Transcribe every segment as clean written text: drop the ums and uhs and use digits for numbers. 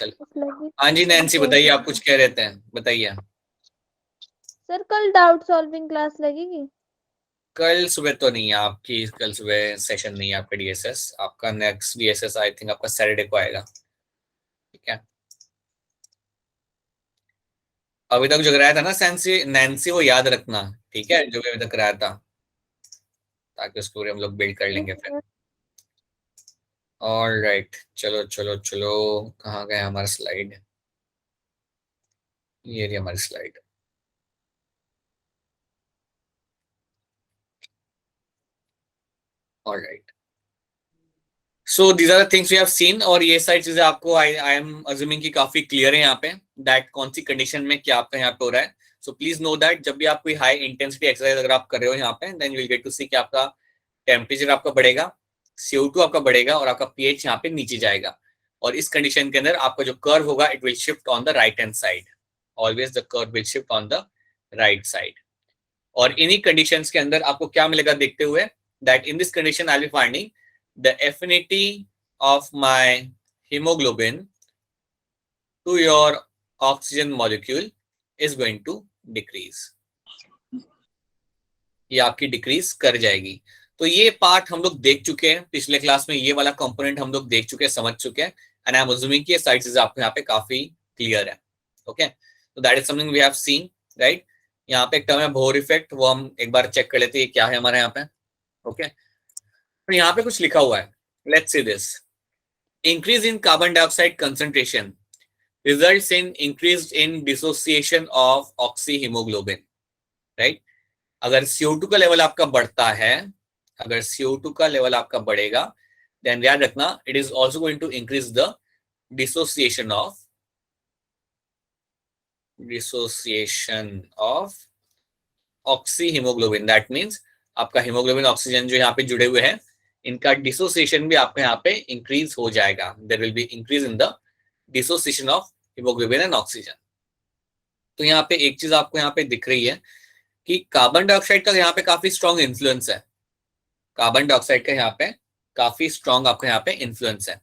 चलो हाँ जी नैन्सी बताइए, आप कुछ कह रहे थे, बताइए। सर कल डाउट सॉल्विंग क्लास लगेगी? कल सुबह तो नहीं है आपकी, कल सुबह सेशन नहीं है आपका डीएसएस। आपका नेक्स्ट डीएसएस आई थिंक आपका सैटरडे को आएगा, ठीक है। अभी तक जो कराया था ना सैंसी नैन्सी, वो याद रखना, ठीक है, जो भी अभी तक कराया था, ताकि उसको हम लोग बिल्ड कर लेंगे फिर। ऑलराइट, चलो चलो चलो, कहाँ गए हमारा स्लाइड? ये रही हमारी slide. Alright, so these are the things we have seen, और ये सारी चीजें आपको आई एम अज्यूमिंग की काफी क्लियर है यहाँ पे, दैट कौन सी कंडीशन में क्या आपका यहाँ पे हो रहा है। सो प्लीज नो दैट जब भी आप कोई हाई इंटेंसिटी एक्सरसाइज अगर आप कर रहे हो यहाँ पे, then you will get to see कि आपका टेम्परेचर आपका बढ़ेगा, CO2 आपका बढ़ेगा, और आपका पीएच यहाँ पे नीचे जाएगा। और इस कंडीशन के अंदर आपका जो कर्व होगा, it will shift on the right hand side. Always the curve will shift on the right side. और इन्हीं कंडीशंस के अंदर आपको क्या मिलेगा देखते हुए, that in this condition I will finding the affinity of my hemoglobin to your oxygen molecule is going to decrease. ये आपकी डिक्रीज कर जाएगी। तो ये पार्ट हम लोग देख चुके हैं पिछले क्लास में, ये वाला कंपोनेंट हम लोग देख चुके हैं, समझ चुके हैं, एंड आई एम अज्यूमिंग कि ये सारी चीजें आपको यहाँ पे काफी क्लियर है। ओके, तो that is something we have seen, right. यहाँ पे एक टर्म है बोर इफेक्ट, वो हम एक बार चेक कर लेते हैं क्या है हमारे यहाँ पे। ओके, तो यहाँ पे कुछ लिखा हुआ है, let's see this. Increase in carbon dioxide concentration results in increase in dissociation of oxyhemoglobin, right? अगर CO2 का लेवल आपका बढ़ता है, अगर CO2 का लेवल आपका बढ़ेगा, then याद रखना it is also going to increase the dissociation of oxyhemoglobin. That means आपका हीमोग्लोबिन ऑक्सीजन जो यहाँ पे जुड़े हुए हैं, इनका डिसोसिएशन भी आपका यहाँ पे इंक्रीज हो जाएगा। There will be increase in the dissociation of haemoglobin and oxygen. तो यहाँ पे एक चीज आपको यहाँ पे दिख रही है कि कार्बन डाइऑक्साइड का यहाँ पे काफी स्ट्रॉन्ग इन्फ्लुएंस है। कार्बन डाइऑक्साइड का यहाँ पे काफी स्ट्रॉन्ग आपका यहाँ पे इन्फ्लुएंस है।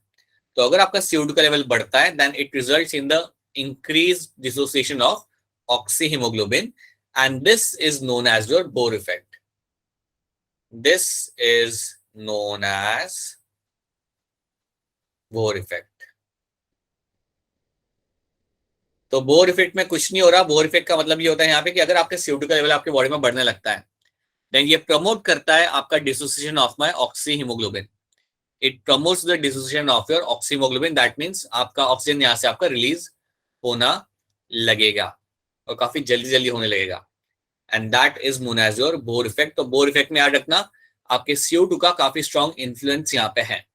तो अगर आपका CO2 का लेवल बढ़ता है, then it results in the increase dissociation of oxyhaemoglobin, and this is known as your Bohr effect. This is known as Bohr effect. तो बोर इफेक्ट में कुछ नहीं हो रहा। बोर इफेक्ट का मतलब ये होता है यहाँ पे कि अगर आपके CO2 का लेवल आपके बॉडी में बढ़ने लगता है, देन ये प्रमोट करता है आपका dissociation of my oxy haemoglobin. It promotes the dissociation of your oxy haemoglobin. That means आपका ऑक्सीजन यहाँ से आपका रिलीज होना लगेगा, और काफी जल्दी जल्दी होने लगेगा, and that is known as your Bohr effect. तो बोर इफेक्ट में याद रखना आपके CO2 का काफी स्ट्रॉन्ग इन्फ्लुएंस यहाँ पे है।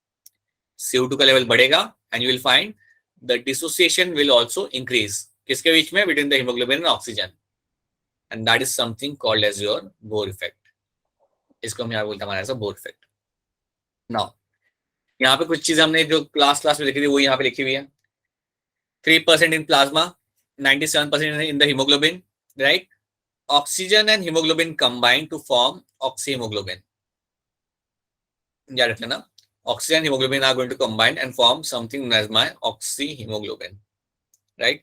CO2 का लेवल बढ़ेगा and you will find the dissociation will also increase. किसके बीच में? Between the haemoglobin and oxygen, and that is something called as your Bohr effect. इसको हम यहाँ बोलते हैं हमारा ऐसा बोर इफेक्ट। नाउ यहाँ पे कुछ चीजें हमने जो क्लास में लिखी थी वो यहाँ पे लिखी हुई है। 3% in plasma, 97% in the haemoglobin, right. Oxygen and haemoglobin combine to form oxyhaemoglobin. याद रख लेना, oxygen and hemoglobin are going to combine and form something known as my oxyhemoglobin, right?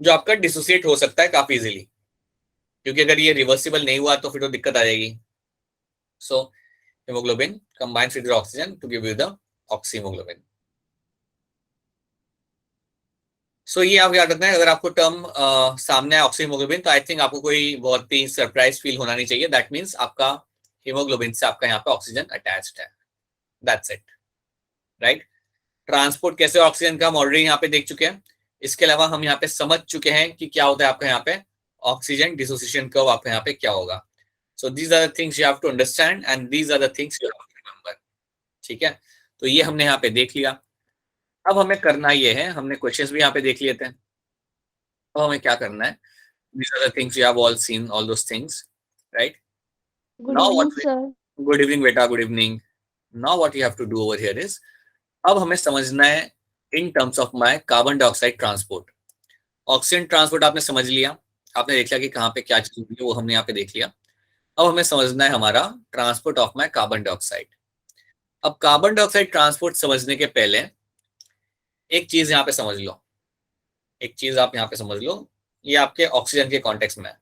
जो आपका डिसोसिएट हो सकता है काफी इजीली, क्योंकि अगर ये रिवर्सिबल नहीं हुआ तो फिर तो दिक्कत आ जाएगी। सो hemoglobin combines with your oxygen to give you the oxyhemoglobin. सो ये आप याद रखना है। अगर आपको टर्म सामने है ऑक्सीहीमोग्लोबिन, तो आई थिंक आपको कोई बहुत ही सरप्राइज फील होना नहीं चाहिए। दैट मीन्स आपका हीमोग्लोबिन से आपका यहाँ पे ऑक्सीजन अटैच्ड है। That's it, right. ट्रांसपोर्ट कैसे ऑक्सीजन का हम ऑलरेडी यहाँ पे देख चुके हैं। इसके अलावा हम यहाँ पे समझ चुके हैं कि क्या होता है आपका यहाँ पे ऑक्सीजन डिसोसिएशन कर्व आपका यहाँ पे क्या होगा। So these are the things you have to understand and these are the things you have to remember, ठीक है। तो ये हमने यहाँ पे देख लिया। अब हमें करना ये है, हमने क्वेश्चंस भी यहाँ पे देख लिए थे, अब हमें क्या करना है। These are the things you have all seen, all those things, right. Good now evening what, sir. Good evening बेटा, good evening. Now what you have to do over here is, अब हमें समझना है in terms of my carbon dioxide transport. Oxygen transport आपने समझ लिया, आपने देख लिया कि कहाँ पे क्या चीज होती है, वो हमने यहाँ पे देख लिया। अब हमें समझना है हमारा transport of my carbon dioxide. अब कार्बन डाइऑक्साइड ट्रांसपोर्ट समझने के पहले एक चीज यहाँ पे समझ लो, एक चीज आप यहाँ पे समझ लो, ये आपके ऑक्सीजन के कॉन्टेक्स्ट में है।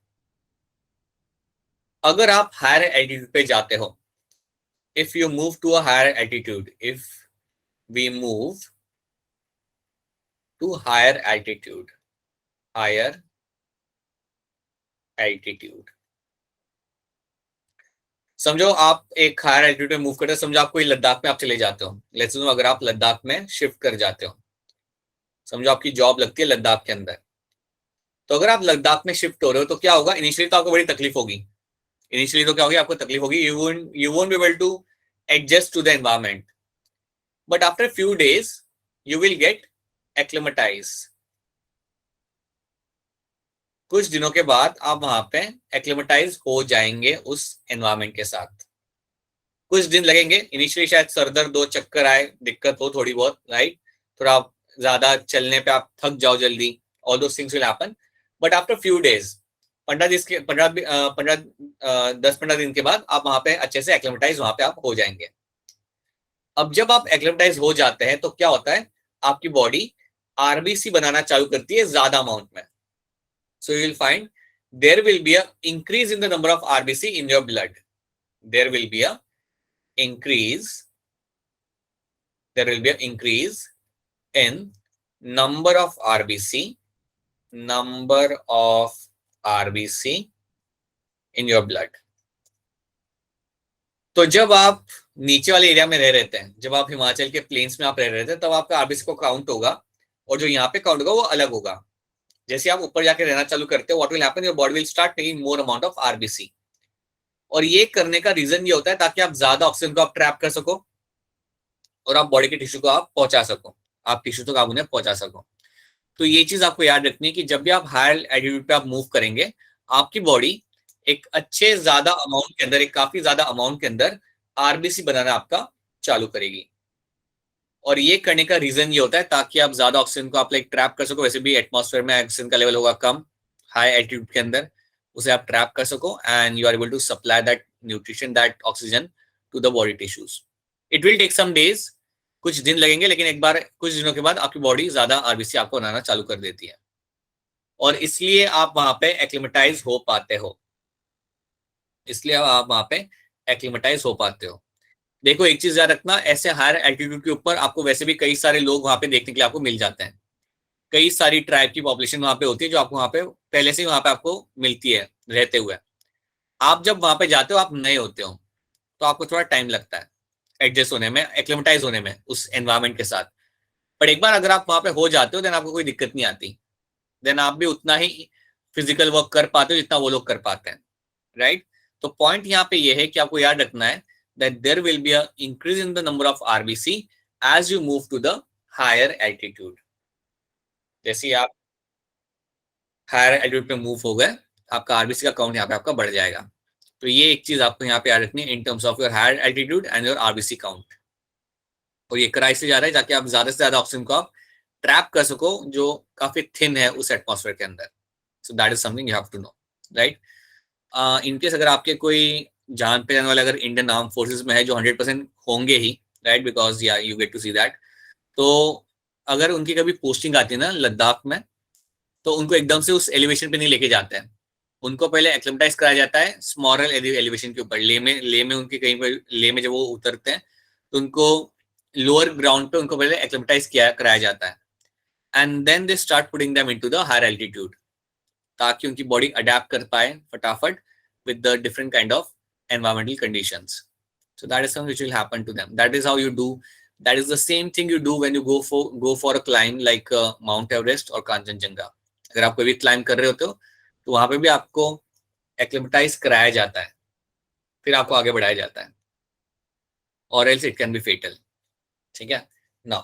अगर आप हायर एल्टीट्यूड पे जाते हो, if you move to a higher altitude, if we move to higher altitude, higher altitude, समझो आप एक हायर एल्टीट्यूड में मूव करते हो, समझो आप कोई लद्दाख में आप चले जाते हो, लेट्स से अगर आप लद्दाख में शिफ्ट कर जाते हो, समझो आपकी जॉब लगती है लद्दाख के अंदर, तो अगर आप लद्दाख में शिफ्ट हो रहे हो तो क्या होगा, इनिशियली तो आपको बड़ी तकलीफ होगी, इनिशियली तो क्या होगी, आपको तकलीफ होगी, you won't be able to adjust to the environment, but after a few days you will get acclimatized। कुछ दिनों के बाद आप वहां पे एक्लिमेटाइज हो जाएंगे उस एनवायरमेंट के साथ। कुछ दिन लगेंगे, इनिशियली शायद सर दर्द हो, चक्कर आए, दिक्कत हो थोड़ी बहुत, राइट, थोड़ा ज्यादा चलने पे आप थक जाओ जल्दी, all those things will happen, but after few days, 10-15 दिन के बाद आप वहां पे अच्छे से एक्लिमेटाइज वहां पे आप हो जाएंगे। अब जब आप एक्लिमेटाइज हो जाते हैं तो क्या होता है, आपकी बॉडी आरबीसी बनाना चालू करती है ज्यादा अमाउंट में। So you will find there will be a increase in the number of RBC in your blood. There will be a increase. There will be an increase in number of RBC. Number of RBC in your blood. तो जब आप नीचे वाले area में रह रहे थे, जब आप हिमाचल के प्लेन्स में आप रह रहे थे, तब आपका आरबीसी को काउंट होगा, और जो यहाँ पे काउंट होगा वो अलग होगा। जैसे आप ऊपर जाके रहना चालू करते हो, what will happen, your body will start taking more amount of RBC. और ये करने का रीजन ये होता है ताकि आप ज्यादा ऑक्सीजन को आप ट्रैप कर सको और आप बॉडी के टिश्यू को आप पहुंचा सको, आप टिश्यू तक आप उन्हें पहुंचा सको। तो ये चीज आपको याद रखनी है कि जब भी आप हायर एल्टीट्यूड पे आप मूव करेंगे, आपकी बॉडी एक अच्छे ज्यादा अमाउंट के अंदर, एक काफी ज्यादा अमाउंट के अंदर आरबीसी बनाना आपका चालू करेगी। और ये करने का रीजन ये होता है ताकि आप ज्यादा ऑक्सीजन को आप लाइक ट्रैप कर सको। वैसे भी एटमॉस्फेयर में ऑक्सीजन का लेवल होगा कम हाई एल्टीट्यूड के अंदर, उसे आप ट्रैप कर सको and you are able to supply that nutrition, that oxygen to the body tissues. It will take some days, कुछ दिन लगेंगे, लेकिन एक बार कुछ दिनों के बाद आपकी बॉडी ज्यादा आरबीसी आपको बनाना चालू कर देती है, और इसलिए आप वहां पे एक्लिमेटाइज हो पाते हो, इसलिए आप वहां पे एक्लिमेटाइज हो पाते हो। देखो एक चीज याद रखना, ऐसे हायर एल्टीट्यूड के ऊपर आपको वैसे भी कई सारे लोग वहां पे देखने के लिए आपको मिल जाते हैं, कई सारी ट्राइब की पॉपुलेशन वहां पे होती है जो आपको वहां पे पहले से ही वहां पे आपको मिलती है रहते हुए। आप जब वहां पे जाते हो, आप नए होते हो, तो आपको थोड़ा टाइम लगता है एडजस्ट होने में, एक्लिमेटाइज होने में उस एनवायरमेंट के साथ। पर एक बार अगर आप वहां पे हो जाते हो, देन आपको कोई दिक्कत नहीं आती, देन आप भी उतना ही फिजिकल वर्क कर पाते हो जितना वो लोग कर पाते हैं, राइट। तो पॉइंट यहाँ पे ये है कि आपको याद रखना है that there will be a increase in the number of RBC as you move to the higher altitude। जैसे आप हायर एल्टीट्यूड पे मूव हो गए, आपका आरबीसी का काउंट यहाँ पे आपका बढ़ जाएगा। तो ये एक चीज आपको यहाँ पे याद रखनी है in terms of your higher altitude and your RBC count. और ये कराई से जा रहा है ताकि आप ज्यादा से ज्यादा ऑक्सीजन को आप ट्रैप कर सको जो काफी थिन है उस एटमॉस्फेयर के अंदर। So that is something you have to know, right. In case अगर आपके कोई जान पहचान वाले अगर इंडियन आर्म फोर्सेस में है, जो 100% होंगे ही, right, because yeah you get to see that, तो अगर उनकी कभी पोस्टिंग आती है ना लद्दाख में, तो उनको एकदम से उस एलिवेशन पे नहीं लेके जाते हैं, उनको पहले एक्लिमेटाइज कराया जाता है स्मॉलर एलिवेशन के ऊपर। ले में उनके कहीं पर ले में जब वो उतरते हैं तो उनको लोअर ग्राउंड पे उनको पहले एक्लिमेटाइज कराया जाता है, and then they start putting them into the higher altitude, ताकि उनकी बॉडी अडेप्ट कर पाए फटाफट with the different kind of environmental conditions। So that is something which will happen to them। That is how you do, that is the same thing you do when you go for a climb like Mount Everest or Kanchenjunga। अगर आप कोई भी climb कर रहे होते हो तो वहां पे भी आपको एक्लिमेटाइज कराया जाता है, फिर आपको आगे बढ़ाया जाता है, और else it can be fatal. ठीक है, now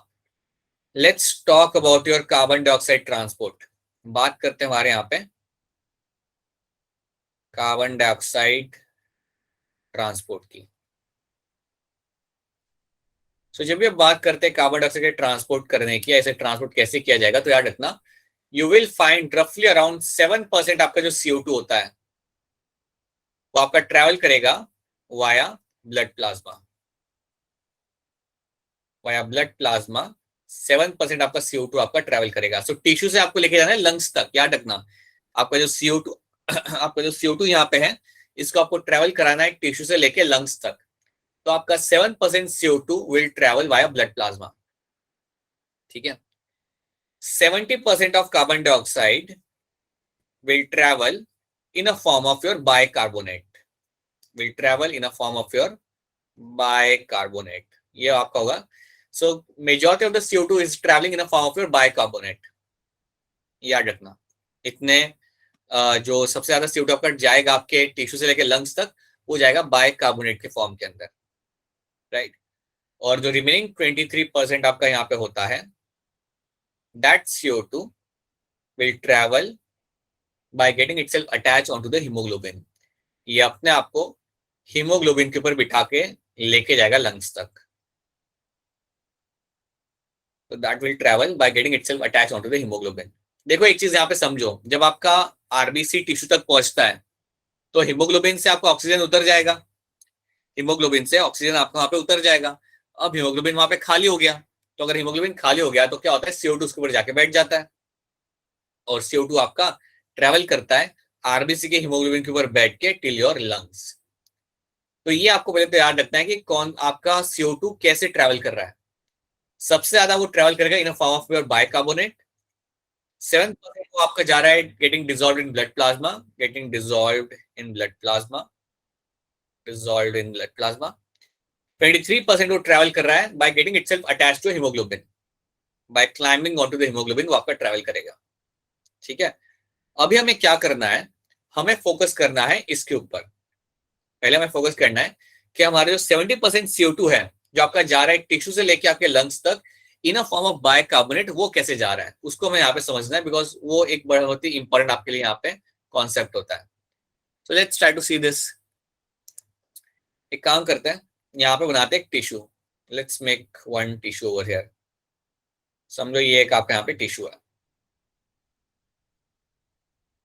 let's talk about your carbon dioxide transport. बात करते हैं हमारे यहाँ पे कार्बन डाइऑक्साइड ट्रांसपोर्ट की। सो जब भी आप बात करते हैं कार्बन डाइऑक्साइड के ट्रांसपोर्ट करने की, ऐसे ट्रांसपोर्ट कैसे किया जाएगा, तो याद रखना यू विल फाइंड रफली अराउंड 7% आपका जो CO2 होता है वो आपका ट्रैवल करेगा via blood plasma. Via blood plasma 7% आपका CO2 आपका ट्रेवल करेगा। सो टिश्यू से आपको लेके जाना है लंग्स तक, याद रखना। आपका जो CO2 आपका जो CO2 यहाँ पे है, इसको आपको ट्रेवल कराना है टिश्यू से लेके लंग्स तक। तो आपका 7% CO2 will travel via blood plasma, ठीक है। 70% of carbon dioxide will travel in a form of your bicarbonate, will travel in a form of your bicarbonate, ये आपका होगा। so majority of the CO2 is traveling in a form of your bicarbonate, याद रखना। इतने जो सबसे ज्यादा CO2 आपका जाएगा आपके टिश्यू से लेके लंग्स तक, वो जाएगा बाइकार्बोनेट के फॉर्म के अंदर, राइट। और जो रिमेनिंग 23% आपका यहाँ पे होता है, that CO2 will travel by getting itself attached onto the hemoglobin, ये अपने आप को हीमोग्लोबिन के ऊपर बिठा के लेके जाएगा लंग्स तक। तो that will travel by getting itself attach onto the haemoglobin. देखो एक चीज यहाँ पे समझो, जब आपका आरबीसी टिश्यू तक पहुंचता है तो हीमोग्लोबिन से आपका ऑक्सीजन उतर जाएगा, हीमोग्लोबिन से ऑक्सीजन आपका वहां पे उतर जाएगा। अब हीमोग्लोबिन वहां पे खाली हो गया, तो अगर हीमोग्लोबिन खाली हो गया तो क्या होता है, CO2 उसके ऊपर जाके बैठ जाता है, और CO2 आपका ट्रेवल करता है आरबीसी के हीमोग्लोबिन के ऊपर बैठ के टिल योर लंग्स। तो ये आपको पहले तो याद रखना है कि कौन आपका CO2 कैसे ट्रेवल कर रहा है। सबसे ज्यादा वो ट्रेवल करेगा in form of your bicarbonate. 7% वो आपका जा रहा है getting dissolved in blood plasma, getting dissolved in blood plasma, dissolved in blood plasma. 23% वो ट्रेवल कर रहा है by getting itself attached to haemoglobin, by climbing onto the haemoglobin वो आपका ट्रेवल करेगा, ठीक है। अभी हमें क्या करना है, हमें फोकस करना है इसके ऊपर। पहले हमें फोकस करना है कि हमारे जो 70% CO2 है जो आपका जा रहा है टिश्यू से लेके आपके लंग्स तक इन अ फॉर्म ऑफ बाइकार्बोनेट, वो कैसे जा रहा है उसको हमें यहाँ पे समझना है, बिकॉज वो एक बहुत ही इंपॉर्टेंट आपके लिए यहाँ पे कॉन्सेप्ट होता है। So let's try to see this. एक काम करते हैं, यहाँ पे बनाते हैं एक tissue. Let's make one tissue over here. समझो ये एक आपका यहाँ पे टिश्यू है,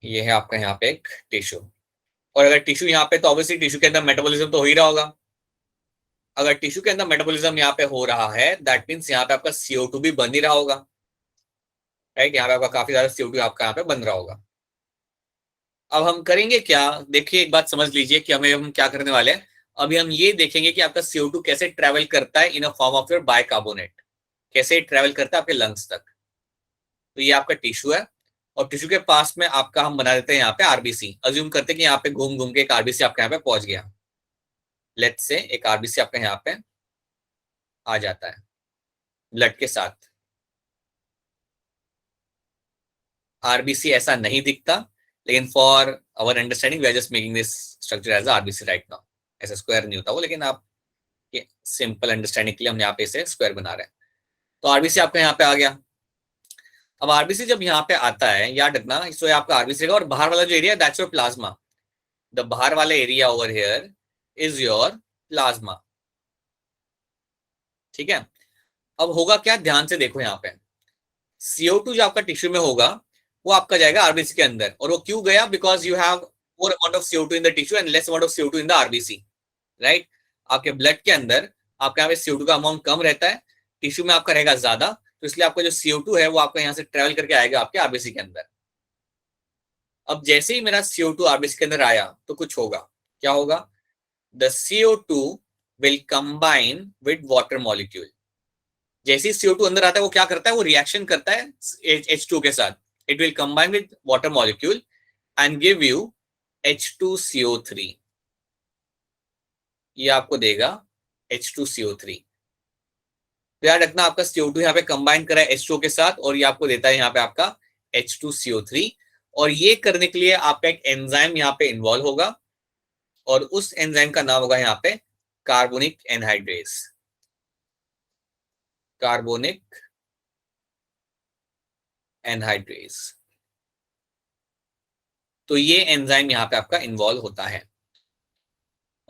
ये है आपका यहाँ पे एक टिश्यू। और अगर टिश्यू यहाँ पे, तो ऑब्वियसली टिश्यू के अंदर मेटाबॉलिज्म तो हो ही रहा होगा। अगर टिश्यू के अंदर मेटाबॉलिज्म यहाँ पे हो रहा है, दैट मीन्स यहाँ पे आपका CO2 भी बन ही रहा होगा, राइट। यहाँ पे आपका काफी ज्यादा CO2 आपका यहाँ पे बन रहा होगा। अब हम करेंगे क्या, देखिए एक बात समझ लीजिए कि हम क्या करने वाले हैं। अभी हम ये देखेंगे कि आपका CO2 कैसे ट्रेवल करता है in a form of your bicarbonate, कैसे ट्रेवल करता है आपके लंग्स तक। तो ये आपका टिश्यू है, और टिश्यू के पास में आपका हम बना देते हैं यहाँ पे आरबीसी। अज्यूम करते हैं कि यहाँ पे घूम घूम के एक आरबीसी आपके यहाँ पे पहुंच गया। लेट्स से एक आरबीसी आपके यहाँ पे आ जाता है ब्लड के साथ। आरबीसी ऐसा नहीं दिखता, लेकिन for our understanding we are just making this structure as RBC right now. ऐसा स्क्वायर नहीं होता वो, लेकिन आप ये सिंपल अंडरस्टैंडिंग के लिए हम यहाँ पे इसे स्क्वायर बना रहे हैं। तो आरबीसी आपका यहाँ पे आ गया। अब आरबीसी जब यहाँ पे आता है, याद रखना, इसको आपका आरबीसी रहेगा, और बाहर वाला जो area that's your plasma. The बाहर वाला area over here is your plasma, ठीक है। अब होगा क्या, ध्यान से देखो यहाँ पे। CO2 जो आपका टिश्यू में होगा वो आपका जाएगा आरबीसी के अंदर, और वो क्यों गया, because you have more amount of CO2 in the tissue and less amount of CO2 in the RBC, right. आपके ब्लड के अंदर आपके यहाँ पे CO2 का अमाउंट कम रहता है, टिश्यू में आपका रहेगा ज्यादा, तो इसलिए आपका जो CO2 है वो आपका यहाँ से ट्रेवल करके आएगा आपके आरबीसी के अंदर। अब जैसे ही मेरा CO2 आरबीसी के अंदर आया तो कुछ होगा, क्या होगा, the CO2 will combine with water molecule. जैसे ही CO2 अंदर आता है वो क्या करता है, वो रिएक्शन करता है H2 के साथ। It will combine with water molecule and give you H2CO3, ये आपको देगा H2CO3। तो याद रखना, आपका CO2 यहाँ पे कंबाइन करा है H2O के साथ, और ये आपको देता है यहाँ पे आपका H2CO3। और ये करने के लिए आपका एक एंजाइम यहाँ पे इन्वॉल्व होगा, और उस एंजाइम का नाम होगा यहाँ पे कार्बोनिक एनहाइड्रेस, कार्बोनिक एनहाइड्रेस। तो ये एंजाइम यहाँ पे आपका इन्वॉल्व होता है।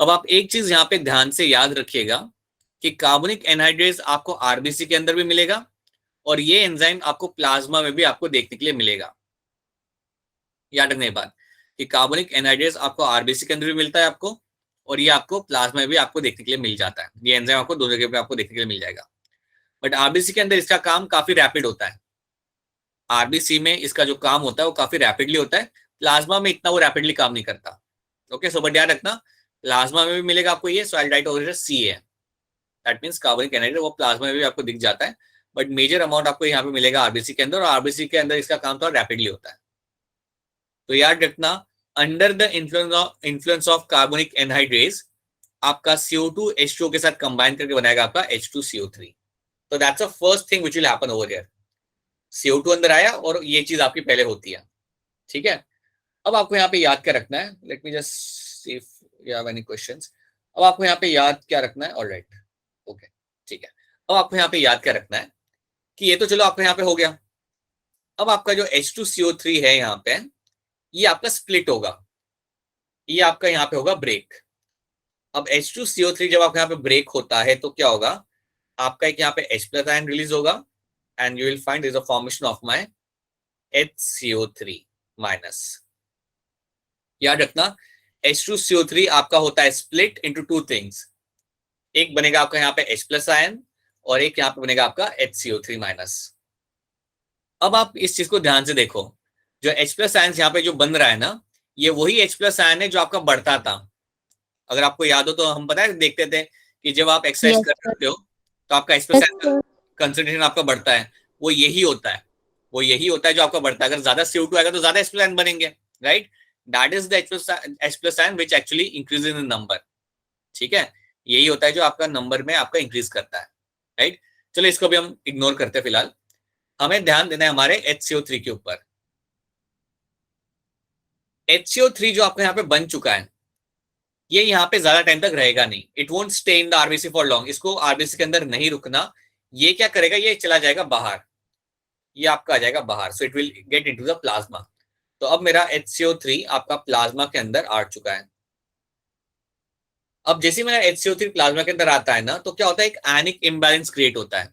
अब आप एक चीज यहाँ पे ध्यान से याद रखिएगा कि कार्बोनिक एनहाइड्रेस आपको आरबीसी के अंदर भी मिलेगा, और ये एंजाइम आपको प्लाज्मा में भी आपको देखने के लिए मिलेगा। याद रखने बात कि कार्बोनिक एनहाइड्रेस आपको आरबीसी के अंदर भी मिलता है आपको, और ये आपको प्लाज्मा में भी आपको देखने के लिए मिल जाता है। ये एंजाइम आपको दोनों जगह पे आपको देखने के लिए मिल जाएगा। बट आरबीसी के अंदर इसका काम काफी रैपिड होता है। आरबीसी में इसका जो काम होता है वो काफी रैपिडली होता है, प्लाज्मा में इतना वो रैपिडली काम नहीं करता। ओके, सो बट याद रखना प्लाज्मा में भी मिलेगा आपको ये, so I write over here CA, that means carbonic anhydrate, वो प्लाज्मा में भी आपको दिख जाता है, बट मेजर अमाउंट आपको यहाँ पे मिलेगा आरबीसी के अंदर, और आरबीसी के अंदर इसका काम थोड़ा रैपिडली होता है। तो याद रखना under the influence of carbonic anhydrates आपका CO2 H2O के साथ कंबाइन करके बनाएगा आपका H2CO3। तो that's a first thing which will happen over here. CO2 अंदर आया और ये चीज आपकी पहले होती है, ठीक है। अब आपको यहाँ पे याद क्या रखना है, let me just see if you have any questions. अब आपको यहाँ पे याद क्या रखना है, ऑलराइट, ओके, ठीक है। अब आपको यहाँ पे याद क्या रखना है कि ये तो चलो आपको यहाँ पे हो गया। अब आपका जो H2CO3 है यहाँ पे, ये आपका स्प्लिट होगा, ये आपका यहाँ पे होगा ब्रेक। अब H2CO3 जब आपका यहाँ पे ब्रेक होता है तो क्या होगा, आपका एक यहाँ पे H+ आयन रिलीज होगा and you will find is a formation of my HCO3 minus. याद रखना H2CO3 आपका होता है स्प्लिट इनटू टू थिंग्स, एक बनेगा आपका यहाँ पे H+ आयन और एक यहाँ पे बनेगा आपका HCO3 माइनस। अब आप इस चीज को ध्यान से देखो, जो H+ आयन यहाँ पे जो बन रहा है ना, ये वही H+ आयन है जो आपका बढ़ता था। अगर आपको याद हो तो हम पता है देखते थे कि जब आप एक्सरसाइज Yes, कर रहे हो तो आपका H+ yes, आयन का कंसंट्रेशन आपका बढ़ता है, वो यही होता है, वो यही होता है जो आपका बढ़ता है। अगर ज्यादा CO2 आएगा तो ज्यादा H+ आयन बनेंगे, right, that is the H+ ion which actually increases in number, ठीक है। यही होता है जो आपका नंबर में आपका इंक्रीज करता है, राइट। चलो इसको भी हम इग्नोर करते हैं फिलहाल, हमें ध्यान देना है हमारे HCO3 के ऊपर। HCO3 जो आपका यहाँ पे बन चुका है, ये यहाँ पे ज्यादा टाइम तक रहेगा नहीं, it won't stay in the RBC for long, इसको आरबीसी के अंदर नहीं रुकना। ये क्या करेगा, ये चला जाएगा बाहर, ये आपका आ जाएगा बाहर, so it will get into the plasma. तो अब मेरा HCO3 आपका प्लाज्मा के अंदर आ चुका है। अब जैसे मेरा HCO3 प्लाज्मा के अंदर आता है ना, तो क्या होता है, एक आयनिक इम्बैलेंस क्रिएट होता है।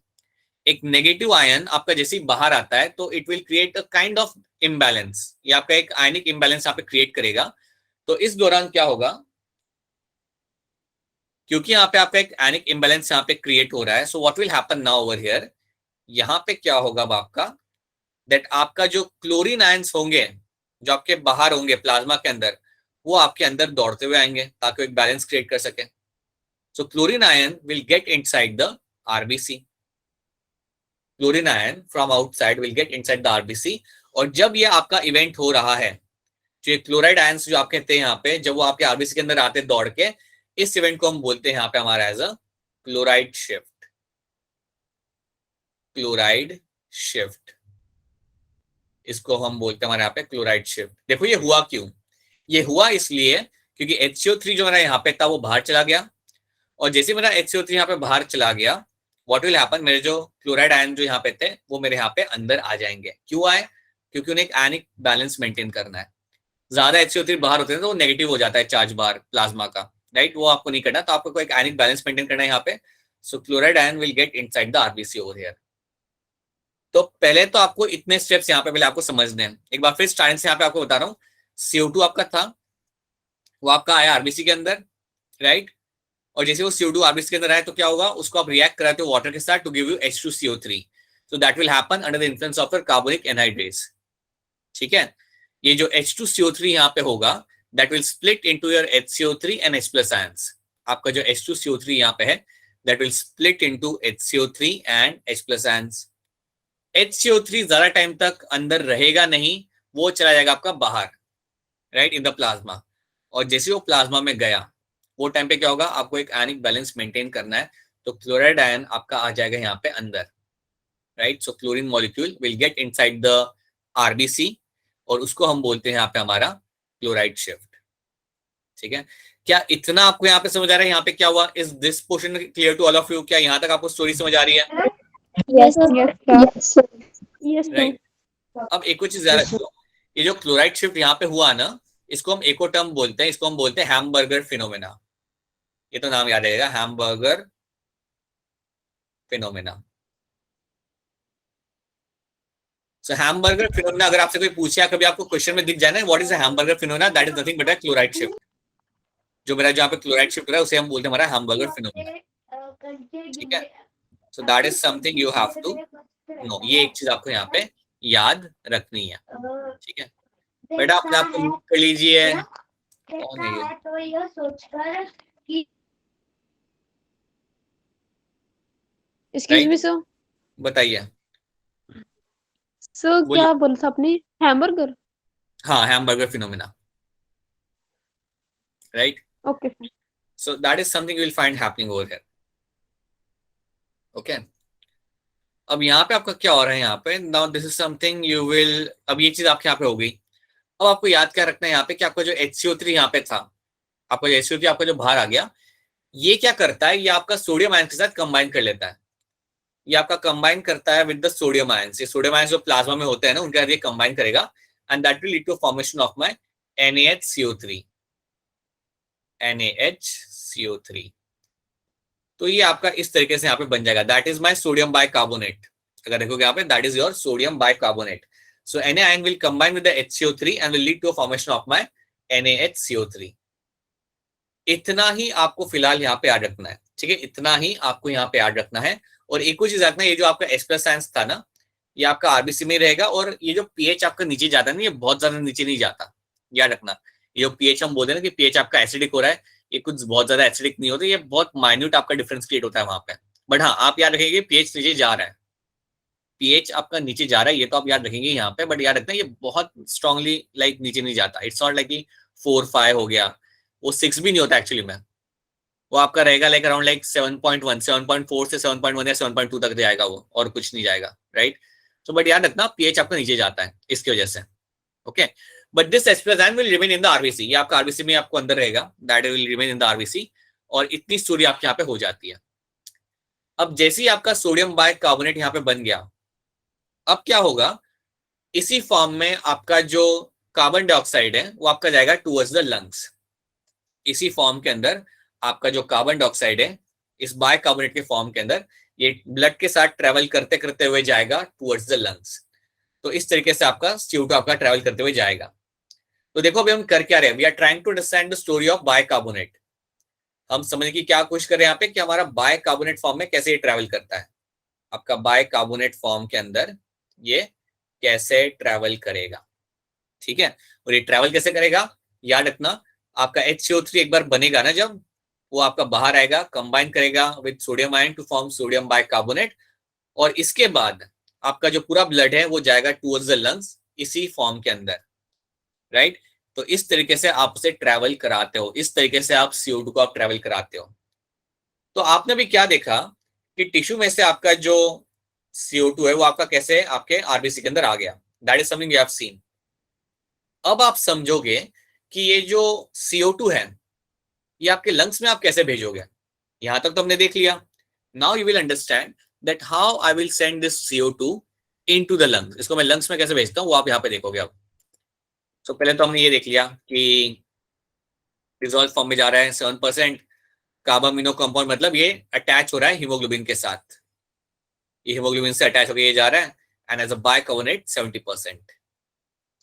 एक नेगेटिव आयन आपका जैसे ही बाहर आता है तो it will create a kind of imbalance, ये आपका एक आयनिक इम्बैलेंस यहाँ पे क्रिएट करेगा। तो इस दौरान क्या होगा, क्योंकि यहाँ पे आपका एक आयनिक इम्बैलेंस यहाँ पे क्रिएट हो रहा है, so what will happen now over here, यहाँ पे क्या होगा आपका, दैट आपका जो क्लोरीन आयंस होंगे जो आपके बाहर होंगे प्लाज्मा के अंदर, वो आपके अंदर दौड़ते हुए आएंगे ताकि एक बैलेंस क्रिएट कर सके। So chlorine ion will get inside the RBC, chlorine ion from outside will get inside the RBC. और जब ये आपका इवेंट हो रहा है, जो क्लोराइड आयंस जो आप कहते हैं यहाँ पे, जब वो आपके आरबीसी के अंदर आते हैं दौड़ के, इस इवेंट को हम बोलते हैं यहाँ पे हमारा as a chloride shift, chloride shift, इसको हम बोलते हैं हमारे यहाँ पे क्लोराइड शिफ्ट। देखो ये हुआ क्यों, ये हुआ इसलिए क्योंकि HCO3 जो मेरा यहाँ पे था वो बाहर चला गया, और जैसे मेरा HCO3 यहाँ पे बाहर चला गया, व्हाट विल हैपन, मेरे जो क्लोराइड आयन जो यहाँ पे थे वो मेरे यहाँ पे अंदर आ जाएंगे। क्यों आए, क्योंकि उन्हें एक आयनिक बैलेंस मेंटेन करना है। ज्यादा HCO3 बाहर होते हैं तो वो नेगेटिव हो जाता है चार्ज बाहर प्लाज्मा का, राइट, वो आपको नहीं करना। तो आपको एक आयनिक बैलेंस मेंटेन करना है यहाँ पे, so chloride ion will get inside the RBC over here. तो पहले तो आपको इतने स्टेप्स यहाँ पे पहले आपको समझने हैं। एक बार फिर स्टार्टिंग से यहाँ पे आपको बता रहा हूँ, CO2 आपका था, वो आपका आया आरबीसी के अंदर, राइट, और जैसे वो CO2 आरबीसी के अंदर आया तो क्या होगा, उसको आप रिएक्ट कराते हो वाटर के साथ to give you H2CO3, so that will happen under the influence of carbonic anhydrates, ठीक है। ये जो H2CO3 यहाँ पे होगा, that will split into your HCO3 and H+ ions. आपका जो H2CO3 यहाँ पे है, that will split into HCO3 and H+ ions. HCO3 ज्यादा टाइम तक अंदर रहेगा नहीं, वो चला जाएगा आपका बाहर, राइट, इन द प्लाज्मा। और जैसे वो प्लाज्मा में गया, वो टाइम पे क्या होगा, आपको एक आयनिक बैलेंस मेंटेन करना है, तो क्लोराइड आयन आपका आ जाएगा यहाँ पे अंदर, right. So chlorine molecule will get inside the RBC, और उसको हम बोलते हैं यहाँ पे हमारा क्लोराइड शिफ्ट, ठीक है। क्या इतना आपको यहाँ पे समझ आ रहा है, यहाँ पे क्या हुआ, is this portion clear to all of you, क्या यहाँ तक आपको स्टोरी समझ आ रही है, yes, yes, yes, राइट। अब एक और चीज याद रखो, ये जो क्लोराइड शिफ्ट यहाँ पे हुआ ना, इसको हम एक और टर्म बोलते हैं, इसको हम बोलते हैं हैमबर्गर फिनोमेना। ये तो नाम याद रहेगा, हैमबर्गर फिनोमेना। सो हैमबर्गर फिनोमेना, अगर आपसे कोई पूछे कभी आपको क्वेश्चन में दिख जाए ना, what is a hamburger phenomena, that is nothing but a chloride shift. जो मेरा जहाँ पे क्लोराइड शिफ्ट हो रहा है उसे हम बोलते हैं हमारा हैमबर्गर फिनोमेना, ठीक है। So that is something you have to know. ये एक चीज आपको यहाँ पे याद रखनी है, ठीक है बेटा। अपने आप को म्यूट कर लीजिए। कौन है ये? तो यह सोचकर कि एक्सक्यूज मी सर। बताइए। सर बोलिए। क्या बोला था आपने? हैमबर्गर? हाँ, hamburger phenomena, right. Okay sir. So that is something you will find happening over here. Okay. अब यहाँ पे आपका क्या हो रहा है यहाँ पे? Now this is something you will, अब ये चीज आपके यहाँ पे हो गई। अब आपको याद क्या रखना है यहाँ पे कि आपका जो HCO3 यहाँ पे था, आपका जो HCO3 आपका जो बाहर आ गया, ये क्या करता है? ये आपका सोडियम आयन के साथ कंबाइन कर लेता है। ये आपका कंबाइन करता है विद द सोडियम आयंस। ये सोडियम आयंस जो प्लाज्मा में होते हैं ना, उनके साथ ये कंबाइन करेगा and that will lead to formation of my NaHCO3। NaHCO3। तो ये आपका इस तरीके से यहाँ पे बन जाएगा, that is my sodium bicarbonate. अगर देखोगे यहाँ पे, that is your sodium bicarbonate. So Na ion will combine with the HCO3 and will lead to a formation of my NaHCO3। इतना ही आपको फिलहाल यहाँ पे याद रखना है, ठीक है। इतना ही आपको यहाँ पे याद रखना है। और एक और चीज रखना है, ये जो आपका एक्सप्रेस साइंस था ना, ये आपका आरबीसी में रहेगा। और ये जो पीएच आपका नीचे जाता है ना, ये बहुत ज्यादा नीचे नहीं जाता, याद रखना। ये जो पीएच हम बोलते हैं ना कि पीएच आपका एसिडिक हो रहा है, ये कुछ बहुत ज्यादा एसिडिक नहीं होता, ये बहुत माइन्यूट आपका डिफरेंस क्रिएट होता है वहां पे। बट हाँ, आप याद रखेंगे पीएच नीचे जा रहा है, पीएच आपका नीचे जा रहा है, ये तो आप याद रखेंगे यहाँ पे। बट याद रखना, ये बहुत स्ट्रांगली लाइक नीचे नहीं जाता। इट्स नॉट लाइक कि 4-5 हो गया, वो 6 भी नहीं होता एक्चुअली में। वो आपका रहेगा लाइक अराउंड लाइक 7.1, 7.4 से 7.1 या 7.2 तक जाएगा वो, और कुछ नहीं जाएगा, राइट। तो बट याद रखना, पीएच आपका नीचे जाता है इसकी वजह से। Okay, but this express ion will remain in the RBC. ये आपका आरबीसी में आपको अंदर रहेगा, that will remain in the RBC. और इतनी स्टोरी आपके यहाँ पे हो जाती है। अब जैसे ही आपका सोडियम बाइकार्बोनेट यहाँ पे बन गया, अब क्या होगा? इसी फॉर्म में आपका जो कार्बन डाइऑक्साइड है वो आपका जाएगा टुवर्ड्स द लंग्स। इसी फॉर्म के अंदर आपका जो कार्बन डाइऑक्साइड है, इस बाइकार्बोनेट के फॉर्म के अंदर, ये ब्लड के साथ ट्रेवल करते करते हुए जाएगा टुवर्ड्स द लंग्स। तो इस तरीके से आपका CO2 आपका ट्रेवल करते हुए जाएगा। तो देखो अभी हम कर क्या रहे हैं, we are trying to understand the story of bicarbonate. हम समझने की क्या कोशिश कर रहे हैं यहाँ पे कि हमारा बाइकार्बोनेट फॉर्म में कैसे ये ट्रेवल करता है। आपका बाइकार्बोनेट फॉर्म के अंदर ये कैसे ट्रेवल करेगा, ठीक है। और ये ट्रेवल कैसे करेगा, याद रखना, आपका HCO3 एक बार बनेगा ना, जब वो आपका बाहर आएगा, कंबाइन करेगा with sodium ion to form sodium bicarbonate. और इसके बाद आपका जो पूरा ब्लड है वो जाएगा टुवर्ड्स द लंग्स इसी फॉर्म के अंदर, राइट। तो इस तरीके से आप उसे ट्रैवल कराते हो, इस तरीके से आप CO2 को आप ट्रैवल कराते हो। तो आपने भी क्या देखा कि टिश्यू में से आपका जो CO2 है वो आपका कैसे आपके आरबीसी के अंदर आ गया, that is something you have seen. अब आप समझोगे कि ये जो CO2 है ये आपके लंग्स में आप कैसे भेजोगे। यहां तक तो हमने देख लिया। Now you will understand that how I will send this CO2 into the lungs. इसको मैं लंग्स में कैसे भेजता हूँ वो आप यहाँ पे देखोगे अब। तो पहले तो हमने ये देख लिया कि डिसॉल्व फॉर्म में जा रहा है 7%। कार्बामिनो कंपाउंड मतलब ये अटैच हो रहा है हीमोग्लोबिन के साथ, ये हीमोग्लोबिन से अटैच होकर ये जा रहा है एंड एज अ बाइकार्बोनेट 70%,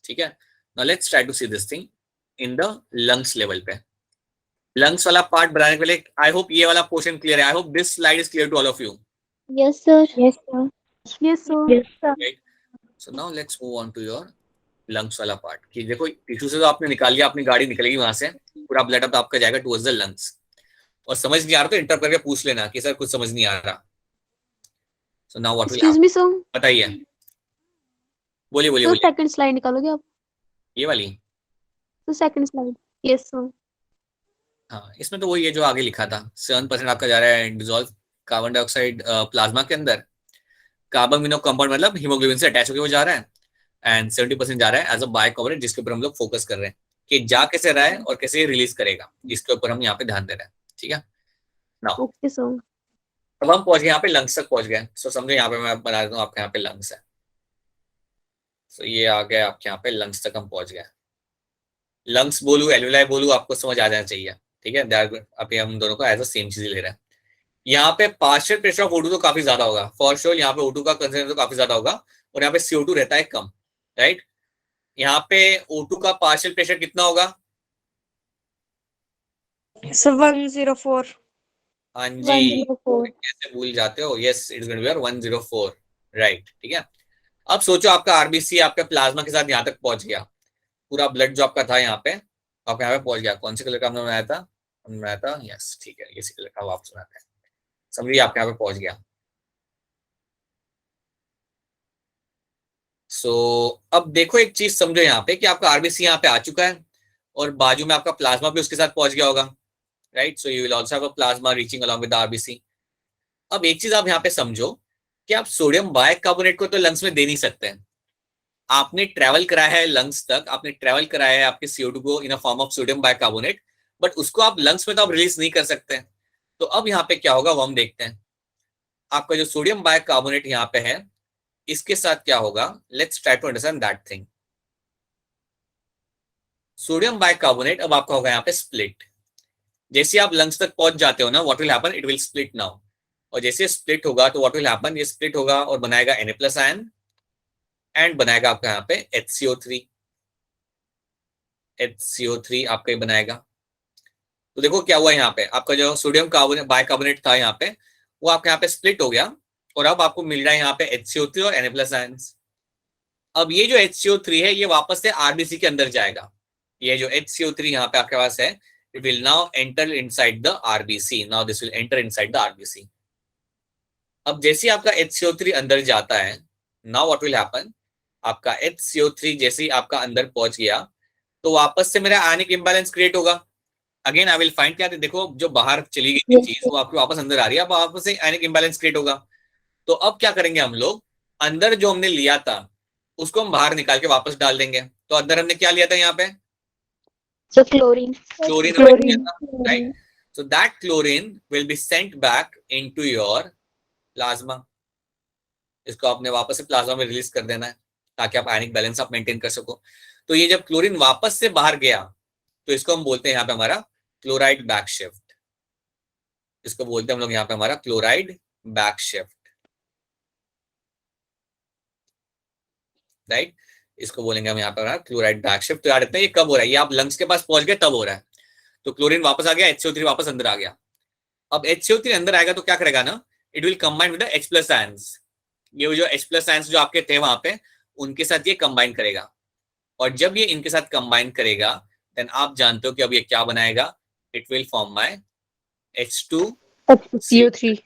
ठीक है। Now let's try to see this thing in the lungs level पे। लंग्स वाला पार्ट बनाने के लिए आई होप ये वाला पोर्शन क्लियर है। I hope this slide is clear to all of you. Yes, sir. Yes, sir. Yes sir. Yes, sir. So now let's move on to your lungs वाला part. कि देखो tissue से तो आपने निकाल लिया, अपनी गाड़ी निकलेगी वहां से, पूरा ब्लड अब आपका जाएगा टुवर्ड्स द लंग्स। और समझ नहीं आ रहा तो इंटर करके पूछ लेना कि सर कुछ समझ नहीं आ रहा। So now what will excuse me sir. बताइए, बोलिए बोलिए सर बोलिए। सेकंड स्लाइड निकालोगे आप? ये वाली? तो सेकंड स्लाइड। Yes sir. हाँ, इसमें तो वही है जो आगे लिखा था, 7% आपका जा रहा है डिसॉल्व कार्बन डाइऑक्साइड प्लाज्मा के अंदर। कार्बामिनो कंपाउंड मतलब हीमोग्लोबिन से अटैच होकर वो जा रहा है एंड 70% जा रहा है एज अ बाइकार्बोनेट, जिसके ऊपर हम लोग फोकस कर रहे हैं कि जा कैसे रहा है और कैसे रिलीज करेगा, जिसके ऊपर हम यहाँ पे ध्यान दे रहे हैं, ठीक है। Now okay sir. अब हम पहुंच गए यहाँ पे लंग्स तक पहुंच गए। सो समझो यहाँ पे मैं बता देता हूँ आपके यहाँ पे लंग्स है। सो ये आ गया आपके यहाँ पे लंग्स तक हम पहुंच गए। लंग्स बोलू एल्वेलाई बोलू आपको समझ आ जाना चाहिए, ठीक है। अभी हम दोनों को एज अ सेम चीज ले रहे हैं। यहाँ पे पार्शियल प्रेशर ऑफ O2 तो काफी ज्यादा होगा फॉर श्योर। यहाँ पे O2 का कंसेंट्रेशन तो काफी ज्यादा होगा और यहाँ पे CO2 रहता है कम, राइट। यहाँ पे O2 का पार्शियल प्रेशर कितना होगा? सर 104। हाँ जी, 104. कैसे भूल जाते हो? Yes, it's going to be 104, right. ठीक है, अब सोचो आपका आरबीसी आपके प्लाज्मा के साथ यहाँ तक पहुंच गया, पूरा ब्लड जो आपका था यहाँ पे, आपका यहाँ पे पहुंच गया। कौन से कलर का हमने बनाया था? हमने बनाया था, यस ठीक है, इसी कलर का वापस बनाते हैं। समझिए आपके यहाँ पे पहुंच गया। सो अब देखो एक चीज समझो यहाँ पे कि आपका आरबीसी यहाँ पे आ चुका है और बाजू में आपका प्लाज्मा भी उसके साथ पहुंच गया होगा, right. So you will also have a plasma reaching along with RBC. अब एक चीज आप यहाँ पे समझो कि आप सोडियम बाइकार्बोनेट को तो लंग्स में दे नहीं सकते हैं। आपने ट्रेवल कराया है लंग्स तक, आपने ट्रेवल कराया है आपके CO2 को in a form of sodium bicarbonate, but उसको आप लंग्स में तो आप रिलीज नहीं कर सकते हैं। तो अब यहाँ पे क्या होगा वो हम देखते हैं। आपका जो सोडियम बाइकार्बोनेट यहाँ पे है, इसके साथ क्या होगा, let's try to understand that thing. Sodium bicarbonate अब आपका होगा यहाँ पे स्प्लिट। जैसे आप लंग्स तक पहुंच जाते हो ना, what will happen, it will split now. और जैसे स्प्लिट होगा तो व्हाट विल हैपन, ये स्प्लिट होगा और बनाएगा Na+ आयन एंड बनाएगा आपका यहाँ पे HCO3। HCO3 आपका ये बनाएगा। तो देखो क्या हुआ यहाँ पे, आपका जो सोडियम कार्बोनेट बाइकार्बोनेट था यहाँ पे, वो आपके यहाँ पे स्प्लिट हो गया और अब आपको मिल रहा है यहाँ पे HCO3 और Na+ आयंस। अब ये जो HCO3 है ये वापस से आरबीसी के अंदर जाएगा। ये जो HCO3 यहाँ पे आपके पास है, it will now enter inside the RBC. Now this will enter inside the RBC. अब जैसे आपका HCO3 अंदर जाता है, नाउ व्हाट विल हैपन, आपका HCO3 जैसे ही आपका अंदर पहुंच गया तो वापस से मेरा आयनिक इंबैलेंस क्रिएट होगा। अगेन आई विल फाइंड, क्या देखो जो बाहर चली गई Yes, चीज वो आपकी वापस अंदर आ रही है, अब वापस से आयनिक इंबैलेंस क्रिएट होगा। तो अब क्या करेंगे हम लोग, अंदर जो हमने लिया था उसको हम बाहर निकाल के वापस डाल देंगे। तो अंदर हमने क्या लिया था यहाँ पे, So chlorine. क्लोरीन हमने लिया chlorine. था, right. So that chlorine will be sent back into your plasma. इसको आपने वापस से प्लाज्मा में रिलीज कर देना है ताकि आप आयनिक बैलेंस आप मेंटेन कर सको। तो ये जब क्लोरीन वापस से बाहर गया तो इसको हम बोलते हैं यहाँ पे हमारा क्लोराइड बैक शिफ्ट। इसको बोलते हैं हम लोग यहाँ पे हमारा क्लोराइड बैक शिफ्ट, राइट। इसको बोलेंगे हम यहाँ पे हमारा क्लोराइड बैक शिफ्ट। तो याद रखते हैं ये कब हो रहा है, ये आप लंग्स के पास पहुंच गए तब हो रहा है। तो क्लोरीन वापस आ गया, HCO3 वापस अंदर आ गया। अब HCO3 अंदर आएगा तो क्या करेगा ना, it will combine with the H+ ions. ये जो H+ आयंस जो आपके थे वहां पे, उनके साथ ये कंबाइन करेगा। और जब ये इनके साथ कंबाइन करेगा देन आप जानते हो कि अब ये क्या बनाएगा, it will form my H2 CO3.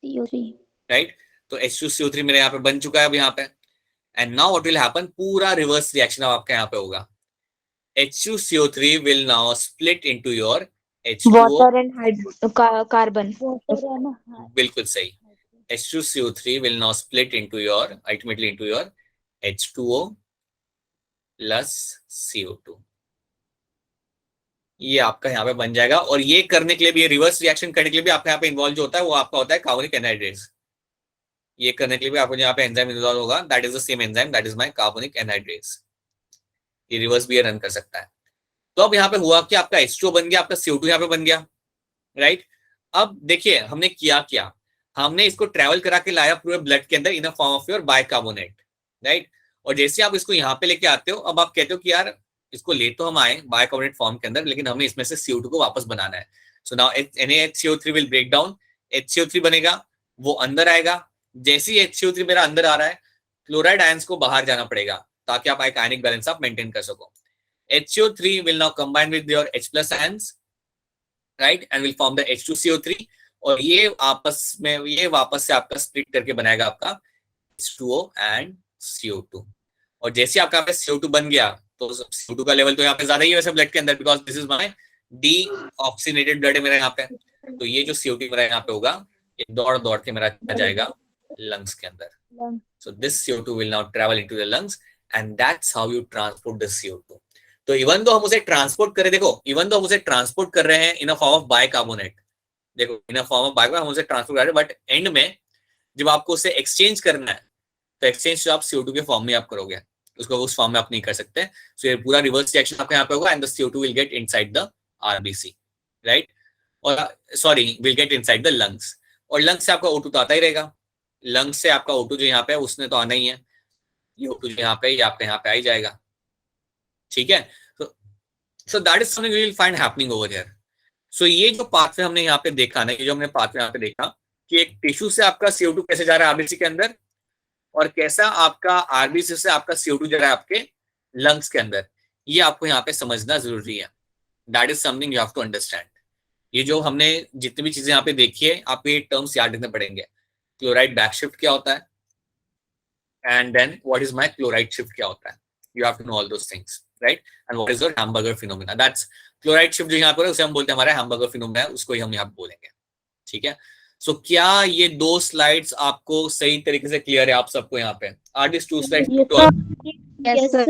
CO3. Right. तो H2CO3 मेरे यहाँ पे बन चुका है अब यहाँ पे। And now what will happen, पूरा रिवर्स रिएक्शन अब आपके यहाँ पे होगा। H2CO3 will now split into your H2O। Water and carbon. Water and बिल्कुल सही। H2CO3 will now split into your, ultimately into your H2O plus CO2। ये आपका यहाँ पे बन जाएगा। और ये करने के लिए भी, ये रिवर्स रिएक्शन करने के लिए भी आपका यहाँ पे इन्वॉल्व जो होता है वो आपका होता है कार्बोनिक एनहाइड्रेज। ये करने के लिए भी आपको यहाँ पे एंजाइम इन्वॉल्व होगा, that is the same enzyme, that is my carbonic anhydrase. ये रिवर्स भी रन कर सकता है। तो अब यहाँ पे हुआ कि आपका H2O बन गया, आपका CO2 यहाँ पे बन गया, राइट। अब देखिए हमने किया क्या, हमने इसको ट्रेवल करा के लाया पूरे ब्लड के अंदर in a form of your bicarbonate, right. और जैसे आप इसको यहाँ पे लेके आते हो, अब आप कहते हो कि यार इसको ले तो हम आए बाइकार्बोनेट फॉर्म के अंदर, लेकिन हमें इसमें से CO2 को वापस बनाना है। So now NaHCO3 will break down, HCO3 बनेगा, वो अंदर आएगा। जैसे ही HCO3 मेरा अंदर आ रहा है, क्लोराइड आयंस को बाहर जाना पड़ेगा ताकि आप एक आयनिक बैलेंस आप मेंटेन कर सको। HCO3 will now combine with your H+ ions, right, and will form the H2CO3। और ये आपस में ये वापस से आपका स्प्लिट करके बनाएगा आपका H2O and CO2। और जैसे आपका CO2 बन गया तो CO2 का लेवल तो यहाँ पे ज्यादा ही है वैसे ब्लड के अंदर, because this is my deoxygenated blood है मेरा यहाँ पे। तो ये जो CO2 मेरा यहाँ पे होगा, ये दौड़ दौड़ के मेरा जाएगा लंग्स के अंदर। Lungs. So this CO2 will now travel into the lungs and that's how you transport the CO2। तो इवन दो हम उसे ट्रांसपोर्ट करें, देखो इवन दो हम उसे ट्रांसपोर्ट कर रहे हैं इन अ फॉर्म ऑफ बाइकार्बोनेट, देखो इन अ फॉर्म ऑफ बाइकार्बोनेट हम उसे ट्रांसपोर्ट कर रहे हैं, बट एंड में जब आपको उसे एक्सचेंज करना है तो एक्सचेंज जो आप CO2 के फॉर्म में आप करोगे, उसको उस फॉर्म में आप नहीं कर सकते। सो ये पूरा रिवर्स रिएक्शन आपके यहाँ पे होगा and the CO2 will get inside the RBC, right. और sorry will get inside the lungs. और लंग्स से आपका O2 तो आता ही रहेगा, लंग्स से आपका O2 जो यहाँ पे है उसने तो आना ही है, ये O2 जो यहाँ पे ये आपका यहाँ पे आ ही जाएगा, ठीक है। So that is something we will find happening over here। सो ये जो पाथवे हमने यहाँ पे देखा ना, ये जो हमने पाथवे यहाँ पे देखा कि एक टिश्यू से आपका CO2 कैसे जा रहा है आरबीसी के अंदर, और कैसा आपका आरबीसी से आपका CO2 जा रहा है आपके लंग्स के अंदर, ये आपको यहाँ पे समझना जरूरी है. That is something you have to understand. ये जो हमने जितनी भी चीजें यहाँ पे देखी है, आपको ये टर्म्स याद रखने पड़ेंगे. क्लोराइड बैकशिफ्ट क्या होता है, and then what is my chloride shift क्या होता है. You have to know all those things, right. And what is your Hamburger phenomena. That's chloride shift जो यहाँ पर है उसे हम बोलते हैं हमारा हैमबर्गर फिनोमेना है, उसको ही हम यहाँ बोलेंगे. ठीक है. सो क्या ये 2 स्लाइड्स आपको सही तरीके से क्लियर है आप सबको यहाँ पे? Are this 2 slides Yes, sir.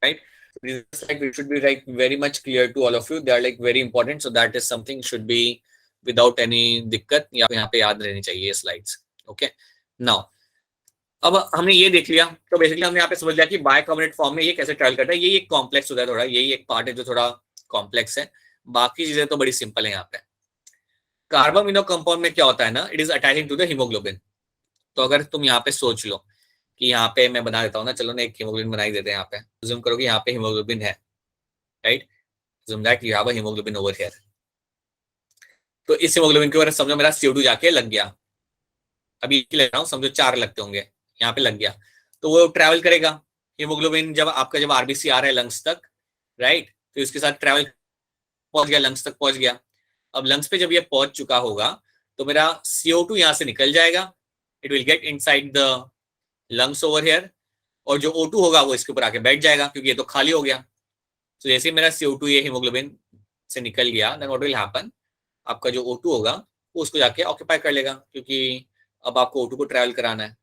right? These slides should be like very much clear to all of you. They are like very important, so that is something should be without any दिक्कत यहाँ पे याद रहनी चाहिए ये slides. Okay. Now अब हमने ये देख लिया, तो बेसिकली हमने यहाँ पे समझ लिया कि बाइकार्बोनेट फॉर्म में ये कैसे ट्रैवल करता है. ये एक कॉम्प्लेक्स होता है थोड़ा, यही एक पार्ट है जो थोड़ा कॉम्प्लेक्स है. बाकी चीजें तो बड़ी सिंपल है. यहाँ पे कार्बामिनो कंपाउंड में क्या होता है ना, it is attaching to the haemoglobin. तो अगर तुम यहाँ पे सोच लो कि यहाँ पे मैं बना देता हूँ ना, चलो ना एक हीमोग्लोबिन बना ही देते हैं. यहाँ पे अज्यूम करो कि यहाँ पे हीमोग्लोबिन है, right. Assume that you have a haemoglobin over here. तो इस हीमोग्लोबिन के ऊपर समझो मेरा CO2 जाके लग गया. अभी ले रहा हूँ, समझो 4 लगते होंगे, यहाँ पे लग गया. तो वो ट्रैवल करेगा हीमोग्लोबिन, जब आरबीसी आ रहा है लंग्स तक, राइट. तो इसके साथ ट्रैवल पहुंच गया, लंग्स तक पहुंच गया. अब लंग्स पे जब ये पहुंच चुका होगा तो मेरा CO2 यहाँ से निकल जाएगा. It will get inside the lungs over here, और जो O2 होगा वो इसके ऊपर आके बैठ जाएगा क्योंकि ये तो खाली हो गया. तो जैसे ही मेरा CO2 ये हीमोग्लोबिन से निकल गया, देन व्हाट विल हैपन, आपका जो O2 होगा वो उसको जाके ऑक्यूपाई कर लेगा क्योंकि अब आपको O2 को ट्रैवल कराना है.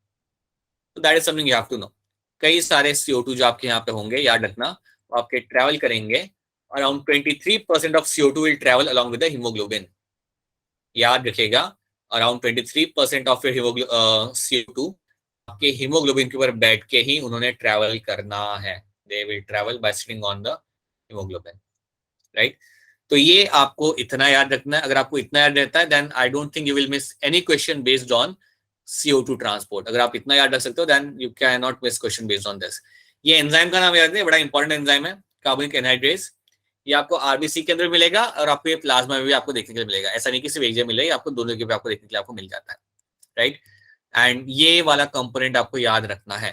तो that is something you have to know. कई सारे CO2 जो आपके यहाँ पे होंगे, याद रखना, वो आपके ट्रैवल करेंगे. Around 23% of CO2 will travel along with the haemoglobin. याद रखिएगा, अराउंड 23% ऑफ CO2 आपके हीमोग्लोबिन के ऊपर बैठ के ही उन्होंने ट्रैवल करना है. They will travel by sitting on the haemoglobin, right. तो ये आपको इतना याद रखना है. अगर आपको इतना याद रहता है, then I don't think you will miss any question based on CO2 transport. अगर आप इतना याद रख सकते हो, then you can not miss question based on this. ये एंजाइम का नाम याद है, बड़ा इंपॉर्टेंट एंजाइम है, कार्बोनिक एनहाइड्रेज. ये आपको आरबीसी के अंदर मिलेगा और आपको ये प्लाज्मा में भी आपको देखने के लिए मिलेगा. ऐसा नहीं कि सिर्फ एक जगह मिलेगा, आपको दोनों जगह पे आपको देखने के लिए आपको मिल जाता है, राइट. एंड ये वाला कंपोनेंट आपको याद रखना है.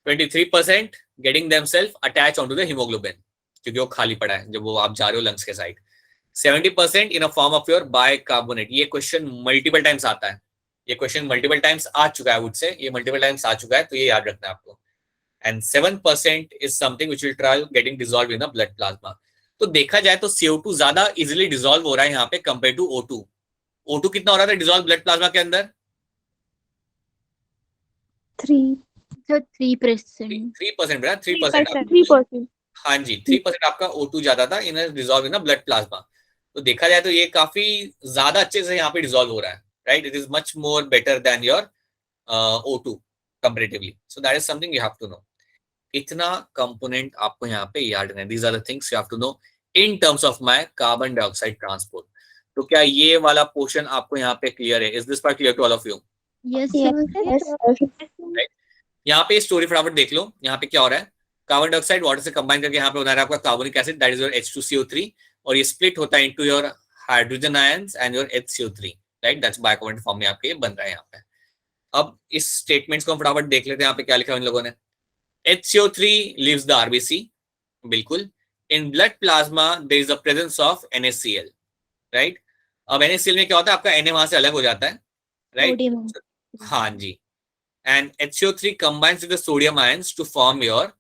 23% getting themselves attach on to the haemoglobin क्योंकि वो खाली पड़ा है जब वो आप जा रहे हो लंग्स के side. 70% in a form of your bicarbonate. ये क्वेश्चन मल्टीपल टाइम्स आता है, ये क्वेश्चन मल्टीपल टाइम्स आ चुका है, वुड से ये मल्टीपल टाइम्स आ चुका है, तो ये याद रखना है आपको. And 7% is something which will try getting dissolve in the blood plasma. तो देखा जाए तो CO2 ज्यादा इजीली डिसॉल्व हो रहा है यहाँ पे कंपेयर टू O2. O2 कितना हो रहा था डिसॉल्व ब्लड प्लाज्मा के अंदर? 3% बेटा, 3%. हाँ जी, 3% आपका O2 ज्यादा था इन डिसॉल्व इन ब्लड प्लाज्मा. तो देखा जाए तो ये काफी ज्यादा अच्छे से यहाँ पे डिसॉल्व हो रहा है, right. It is much more better than your O2 comparatively. So that is something you have to know. इतना कंपोनेंट आपको यहाँ पे याद रखना है. These are the things you have to know in terms of my carbon dioxide transport. तो क्या ये वाला पोर्शन आपको यहाँ पे क्लियर है? Is this part clear to all of you? Yes, sir. यहाँ पे स्टोरी फटाफट देख लो. यहाँ पे क्या हो रहा है, कार्बन डाइऑक्साइड वाटर से कंबाइन करके यहाँ पे बना रहा है आपका carbonic acid, that is your H2CO3, और ये स्प्लिट होता है into your hydrogen ions and your HCO3, right. That's bicarbonate form में आपके बन रहा है यहाँ पे. अब इस स्टेटमेंट्स को हम फटाफट देख लेते हैं. यहाँ पे क्या लिखा है इन लोगों ने. HCO3 leaves the RBC, बिल्कुल. In blood plasma there is the presence of NaCl, right. अब NaCl में क्या होता है, आपका Na वहां से अलग हो जाता है, right. हाँ जी. And HCO3 combines with the sodium ions to form your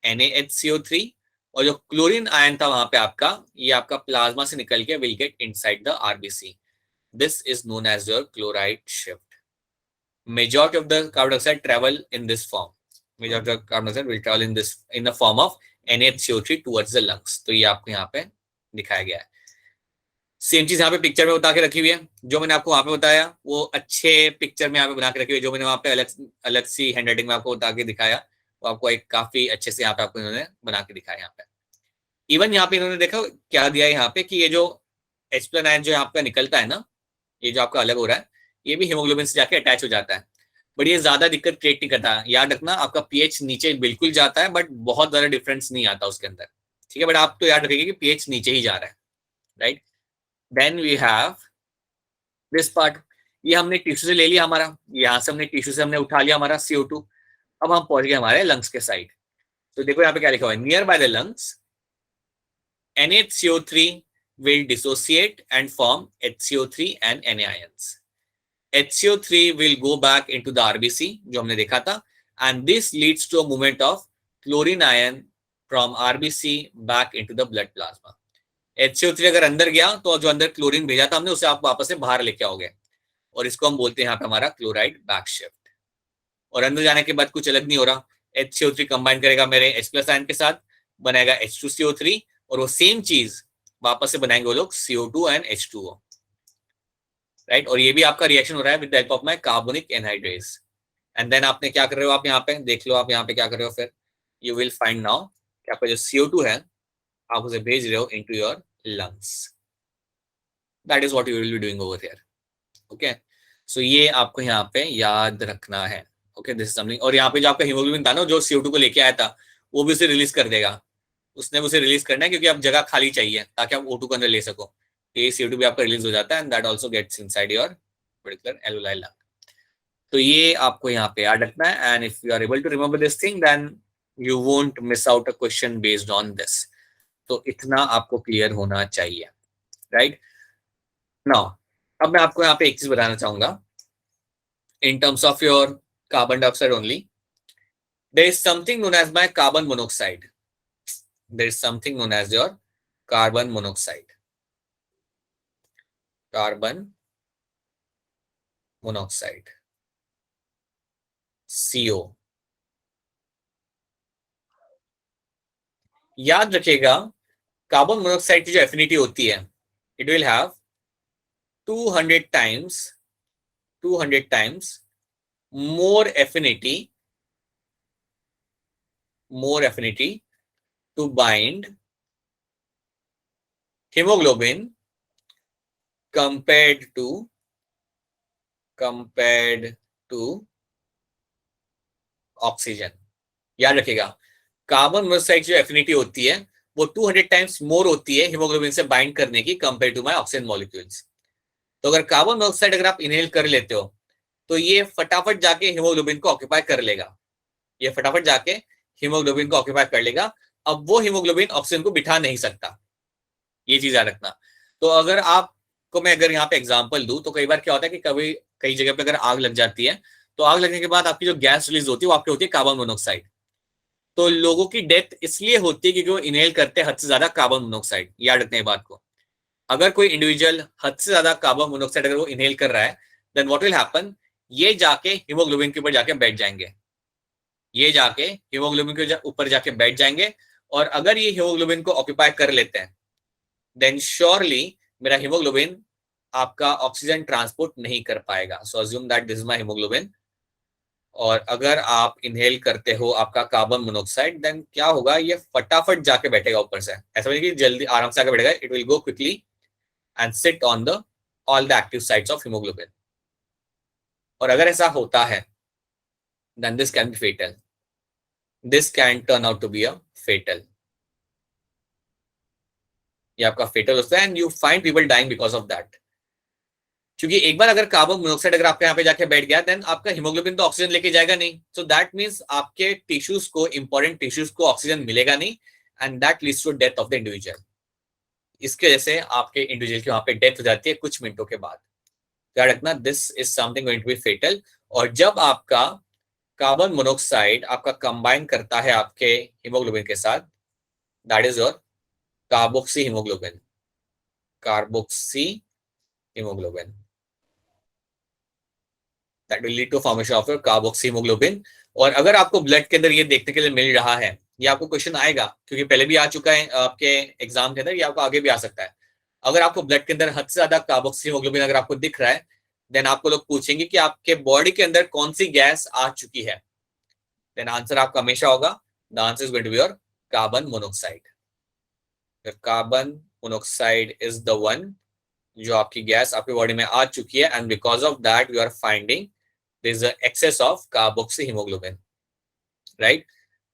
NaHCO3, और जो क्लोरीन आयन था वहां पे आपका, ये आपका प्लाज्मा से निकल के will get inside the RBC. This is known as your chloride shift. Majority of the carbon dioxide travel in this form. Majority of carbon dioxide will travel in the form of NaCO3 towards the lungs. तो ये आपको यहाँ पे दिखाया गया है. Same चीज यहाँ पे पिक्चर में बता के रखी हुई है. जो मैंने आपको वहां पे बताया वो अच्छे पिक्चर में यहाँ पे बना के रखी हुई है. जो मैंने वहां पे अलग सी हैंड राइटिंग में आपको बता के दिखाया, वो आपको एक काफी अच्छे से यहाँ पे आपको इन्होंने बना के दिखाया. यहाँ पे इवन यहाँ पे इन्होंने देखा क्या दिया है यहाँ पे कि ये जो H+ आयन जो यहाँ पे निकलता है ना, ये जो आपका अलग हो रहा है, ये भी हीमोग्लोबिन से जाके अटैच हो जाता है. बट ये ज्यादा दिक्कत क्रिएट नहीं करता. याद रखना, आपका pH नीचे बिल्कुल जाता है बट बहुत ज्यादा डिफरेंस नहीं आता उसके अंदर, ठीक है, बट आप तो याद रखिए कि पीएच नीचे ही जा रहा है, right. Then we have this part, ये हमने टिश्यू से ले लिया हमारा, यहाँ से हमने टिश्यू से हमने उठा लिया हमारा CO2। अब हम पहुंच गए हमारे लंग्स के साइड। तो देखो यहाँ पे क्या लिखा हुआ है, near by the lungs NaCO3 will dissociate and form HCO3 and Na ions. HCO3 will go back into the RBC जो हमने देखा था, and this leads to a movement of chlorine ion from RBC back into the blood plasma. HCO3 अगर अंदर गया तो जो अंदर क्लोरीन भेजा था हमने उसे आप वापस से बाहर लेके आओगे, और इसको हम बोलते हैं यहाँ पे हमारा क्लोराइड बैकशिफ्ट। और अंदर जाने के बाद कुछ अलग नहीं हो रहा, HCO3 कंबाइन करेगा मेरे H+ आयन के साथ, बनाएगा H2CO3, और वो सेम चीज वापस से बनाएंगे वो लोग CO2 एंड H2O, राइट। और ये भी आपका रिएक्शन हो रहा है with the help of my carbonic anhydrase. And then आपने क्या कर रहे हो, आप यहाँ पे देख लो, आप यहाँ पे क्या कर रहे हो, फिर यू विल फाइंड नाउ कि आपका जो CO2 है आप उसे भेज रहे हो into your lungs. That is what you will be doing over here, okay. So ये आपको यहाँ पे याद रखना है, ओके, दिस इज समथिंग। और यहाँ पे जो आपका हीमोग्लोबिन था ना, जो CO2 को लेके आया था, वो भी उसे रिलीज कर देगा, उसने उसे रिलीज करना है, क्योंकि अब जगह खाली चाहिए ताकि आप O2 को अंदर ले सको। ये CO2 भी आपका रिलीज हो जाता है, and that also gets inside your particular alveoli lung. तो ये आपको यहाँ पे याद रखना है, and if you are able to remember this thing then you won't miss out a question based on this. तो इतना आपको क्लियर होना चाहिए, राइट। नाउ अब मैं आपको यहाँ पे एक चीज बताना चाहूंगा in terms of your carbon dioxide only. There is something known as my carbon monoxide. There is something known as your carbon monoxide. Carbon monoxide, CO. याद रखिएगा कार्बन मोनोऑक्साइड की जो एफिनिटी होती है, it will have 200 times more affinity to bind hemoglobin compared to oxygen. याद रखिएगा carbon monoxide जो affinity होती है वो 200 टाइम्स मोर होती है हीमोग्लोबिन से बाइंड करने की compare to my oxygen molecules. तो अगर कार्बन मोनोऑक्साइड अगर आप इनहेल कर लेते हो तो ये फटाफट जाके हीमोग्लोबिन को ऑक्यूपाई कर लेगा, ये फटाफट जाके हीमोग्लोबिन को ऑक्यूपाई कर लेगा। अब वो हीमोग्लोबिन ऑक्सीजन को बिठा नहीं सकता, ये चीज याद रखना। तो अगर आपको मैं अगर यहाँ पे एग्जांपल दूं तो कई बार क्या होता है कि कभी कई जगह पे अगर आग लग जाती है तो आग लगने के बाद आपकी जो गैस रिलीज होती है वो आपकी होती है कार्बन मोनोऑक्साइड। तो लोगों की डेथ इसलिए होती है क्योंकि वो इनहेल करते हैं हद से ज्यादा कार्बन मोनोऑक्साइड। याद रखने की बात को, अगर कोई इंडिविजुअल हद से ज्यादा कार्बन मोनोऑक्साइड अगर वो इनहेल कर रहा है देन व्हाट विल हैपन, ये जाके हीमोग्लोबिन के ऊपर जाके बैठ जाएंगे, ये जाके हीमोग्लोबिन के ऊपर जाके बैठ जाएंगे। और अगर ये हीमोग्लोबिन को ऑक्यूपाई कर लेते हैं देन श्योरली मेरा हीमोग्लोबिन आपका ऑक्सीजन ट्रांसपोर्ट नहीं कर पाएगा। So assume that this is my haemoglobin, और अगर आप इनहेल करते हो आपका कार्बन मोनोऑक्साइड देन क्या होगा, ये फटाफट जाके बैठेगा ऊपर से, ऐसा नहीं कि जल्दी आराम से आके बैठेगा, it will go quickly and sit on the all the active sites of haemoglobin. और अगर ऐसा होता है then this can be fatal, this can turn out to be a fatal, ये आपका फेटल होता है and you find people dying because of that. क्योंकि एक बार अगर कार्बन मोनोऑक्साइड अगर आपके यहाँ पे जाके बैठ गया देन आपका हीमोग्लोबिन तो ऑक्सीजन लेके जाएगा नहीं, सो दैट मींस आपके टिश्यूज को, इंपॉर्टेंट टिश्यूज को ऑक्सीजन मिलेगा नहीं, and that leads to death of the individual. इसके वजह से आपके इंडिविजुअल की वहां पे डेथ हो जाती है कुछ मिनटों के बाद। याद रखना this is something going to be fatal. और जब आपका कार्बन मोनोऑक्साइड आपका कंबाइन करता है आपके हीमोग्लोबिन के साथ, that is your carboxy haemoglobin, carboxy haemoglobin, that will lead to formation of your carboxyhemoglobin। और अगर आपको ब्लड के अंदर ये देखने के लिए मिल रहा है, ये आपको क्वेश्चन आएगा क्योंकि पहले भी आ चुका है आपके एग्जाम के अंदर, ये आपको आगे भी आ सकता है। अगर आपको ब्लड के अंदर हद से ज्यादा कार्बोक्सीहीमोग्लोबिन अगर आपको दिख रहा है देन आपको लोग पूछेंगे कि आपके बॉडी के अंदर कौन सी गैस आ चुकी है, देन आंसर आपका हमेशा होगा the answer is going to be your carbon monoxide. Carbon monoxide is the one जो आपकी गैस आपकी बॉडी में आ चुकी है, and because of that you are finding there is an excess of carboxyhemoglobin, right?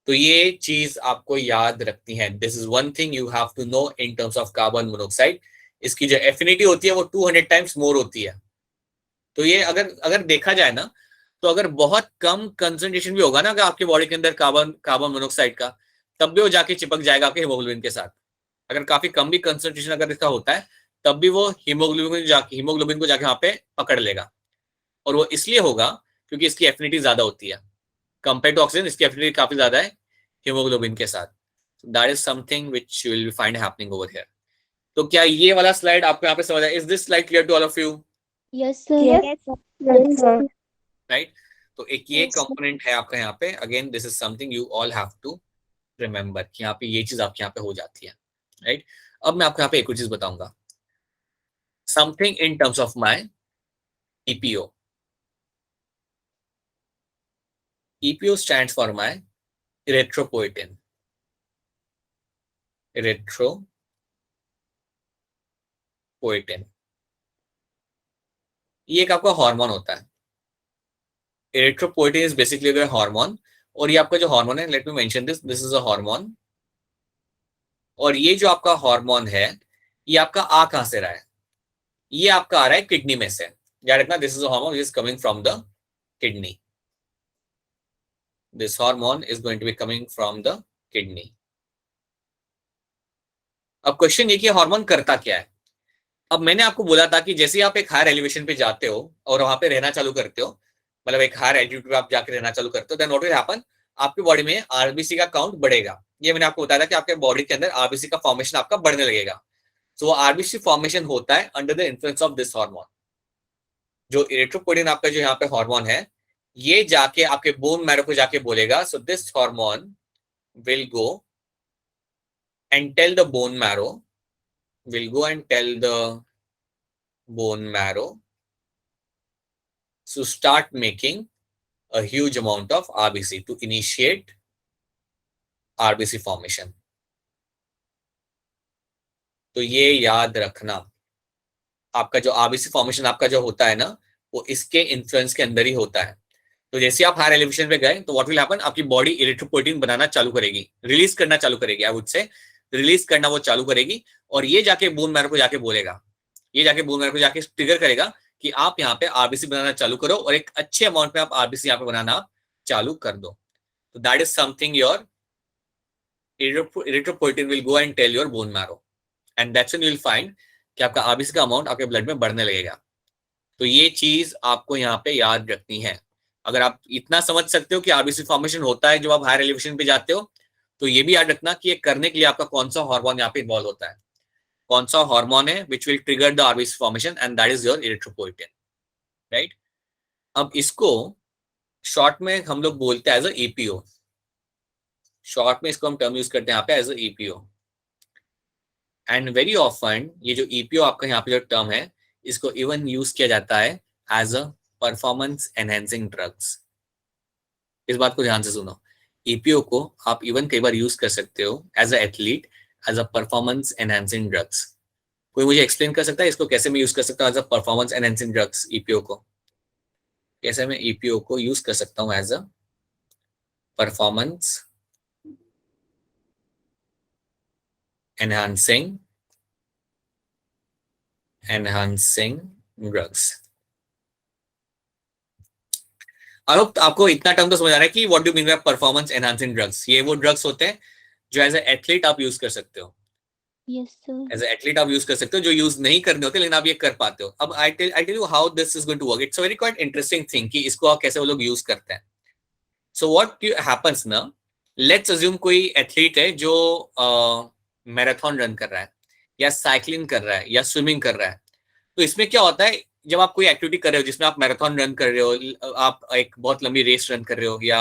तो ये चीज आपको याद रखनी है. This is one thing you have to know in terms of carbon monoxide. इसकी जो एफिनिटी होती है वो 200 टाइम्स मोर होती है. तो ये अगर अगर देखा जाए ना, तो अगर बहुत कम कंसंट्रेशन भी होगा ना अगर आपके बॉडी के अंदर कार्बन मोनोऑक्साइड का, तब भी वो जाके चिपक जाएगा आपके हीमोग्लोबिन के साथ. अगर काफी कम भी कंसंट्रेशन अगर इसका होता है, तब भी वो हीमोग्लोबिन को जाके वहां पे पकड़ लेगा. और वो इसलिए होगा क्योंकि इसकी एफिनिटी ज्यादा होती है कंपेयर टू ऑक्सीजन. इसकी एफिनिटी काफी ज्यादा है हीमोग्लोबिन के साथ. That is something which you will find happening over here. तो क्या ये वाला स्लाइड आपको यहाँ पे समझ आया? Is this slide clear to all of you? Yes, sir. Yes, sir. Right. तो एक ये Yes, sir. कंपोनेंट है आपका यहाँ पे. Again this is something you all have to remember कि यहाँ पे ये चीज आपके यहाँ पे हो जाती है. राइट. अब मैं आपको यहाँ पे एक और चीज बताऊंगा. Something in terms of my EPO. EPO stands for my erythropoietin. Erythropoietin. ये एक आपका हार्मोन होता है. Erythropoietin is basically a hormone. और ये आपका जो हार्मोन है, let me mention this is a hormone. और ये जो आपका हार्मोन है, ये आपका आ कहां से रहा है? ये आपका आ रहा है किडनी में से. याद रखना, this is a hormone which is coming from the kidney. This hormone is going to be coming from the kidney. अब क्वेश्चन ये कि हार्मोन करता क्या है. अब मैंने आपको बोला था कि जैसे आप एक हायर एलिवेशन पे जाते हो और वहां पे रहना चालू करते हो, मतलब एक हायर एल्टीट्यूड पे आप जाके रहना चालू करते हो, देन व्हाट विल हैपन, आपकी बॉडी में आरबीसी का काउंट बढ़ेगा. ये मैंने आपको बताया था कि आपके बॉडी के अंदर आरबीसी का फॉर्मेशन आपका बढ़ने लगेगा. सो वो आरबीसी फॉर्मेशन होता है under the influence of this hormone. जो इरिथ्रोपोइटिन आपका जो यहाँ पे हार्मोन है, ये जाके आपके बोन मैरो को जाके बोलेगा, so this hormone will go and tell the bone marrow to start making a huge amount of RBC to initiate RBC formation. तो ये याद रखना, आपका जो RBC फॉर्मेशन आपका जो होता है ना, वो इसके इन्फ्लुएंस के अंदर ही होता है. तो जैसे आप हायर एलिवेशन पे गए तो व्हाट विल हैपन, आपकी बॉडी इरिथ्रोपोइटिन बनाना चालू करेगी, रिलीज करना चालू करेगी. आई वुड से रिलीज करना वो चालू करेगी. और ये जाके बोन मैरो को जाके बोलेगा, ये जाके बोन मैरो को जाके ट्रिगर करेगा कि आप यहाँ पे आरबीसी बनाना चालू करो और एक अच्छे अमाउंट में आप आरबीसी यहाँ पे बनाना आप चालू कर दो. तो that is something your erythropoietin will go and tell your bone marrow, and that's when you will find कि आपका आरबीसी का अमाउंट आपके ब्लड में बढ़ने लगेगा. तो ये चीज आपको यहाँ पे याद रखनी है. अगर आप इतना समझ सकते हो कि आरबीसी फॉर्मेशन होता है जब आप हायर एलिवेशन पे जाते हो, तो ये भी याद रखना कि ये करने के लिए आपका कौन सा हार्मोन यहाँ पे इन्वॉल्व होता है, कौन सा हार्मोन है which will trigger the RBC formation, and that is your erythropoietin. Right. अब इसको शॉर्ट में हम लोग बोलते हैं एज अ EPO. शॉर्ट में इसको हम टर्म यूज करते हैं यहाँ पे as a EPO. And very often ये जो EPO आपका यहाँ पे जो टर्म है, इसको इवन यूज किया जाता है as a performance enhancing drugs. इस बात को ध्यान से सुनो. EPO को आप इवन कई बार यूज कर सकते हो as a athlete, as a performance enhancing drugs. कोई मुझे एक्सप्लेन कर सकता है इसको कैसे मैं यूज कर सकता हूँ as a performance enhancing drugs? EPO को कैसे मैं EPO को यूज कर सकता हूँ as a performance enhancing drugs? I hope आपको इतना टर्म तो समझ आ रहा है कि what do mean by performance enhancing drugs. ये वो ड्रग्स होते हैं जो एज ए एथलीट आप यूज कर सकते हो. Yes, sir. As a athlete आप यूज कर सकते हो, जो यूज नहीं करने होते लेकिन आप ये कर पाते हो. अब I tell you how this is going to work. It's a very quite interesting thing कि इसको आप कैसे वो लोग यूज करते हैं. सो व्हाट हैपेंस ना, लेट्स अज्यूम कोई एथलीट है जो मैराथन रन कर रहा है या साइकिलिंग कर रहा है या स्विमिंग कर रहा है. तो इसमें क्या होता है, जब आप कोई एक्टिविटी कर रहे हो जिसमें आप मैराथन रन कर रहे हो, आप एक बहुत लंबी रेस रन कर रहे हो, या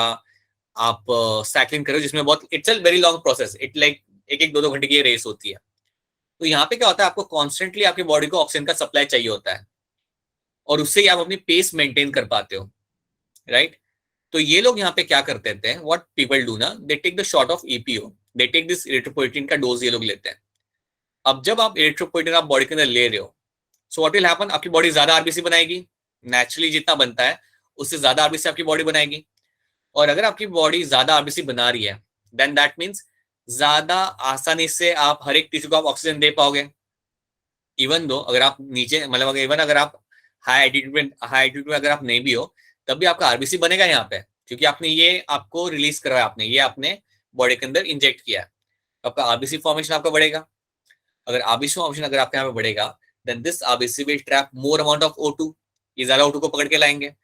आप साइकिलिंग कर रहे हो जिसमें बहुत, it's a very long process, it like 1-2 घंटे की रेस होती है. तो यहाँ पे क्या होता है, आपको कॉन्स्टेंटली आपकी बॉडी को ऑक्सीजन का सप्लाई चाहिए होता है और उससे ही आप अपनी पेस मेंटेन कर पाते हो. राइट. तो ये लोग यहाँ पे क्या करते हैं, व्हाट पीपल डू ना, they take the shot of EPO, they take this erythropoietin का डोज ये लोग लेते हैं. अब जब आप इरिथ्रोपोइटिन आप बॉडी के अंदर ले रहे हो, सो व्हाट विल हैपन, आपकी बॉडी ज्यादा आरबीसी बनाएगी. नेचुरली जितना बनता है उससे ज्यादा आरबीसी आपकी बॉडी बनाएगी. और अगर आपकी बॉडी ज्यादा आरबीसी बना रही है देन दैट मीन्स ज्यादा आसानी से आप हर एक टिश्यू को आप ऑक्सीजन दे पाओगे। इवन दो अगर आप नीचे मतलब इवन अगर आप हाई एल्टीट्यूड में अगर आप नहीं भी हो तब भी आपका आरबीसी बनेगा यहाँ पे, क्योंकि आपने ये आपको रिलीज करवाया, आपने ये आपने बॉडी के अंदर इंजेक्ट किया, आपका आरबीसी फॉर्मेशन आपका बढ़ेगा। अगर आरबीसी फॉर्मेशन अगर आपके यहाँ पे बढ़ेगा then this RBC will trap more amount of O2, ये ज्यादा O2 को पकड़ के लाएंगे।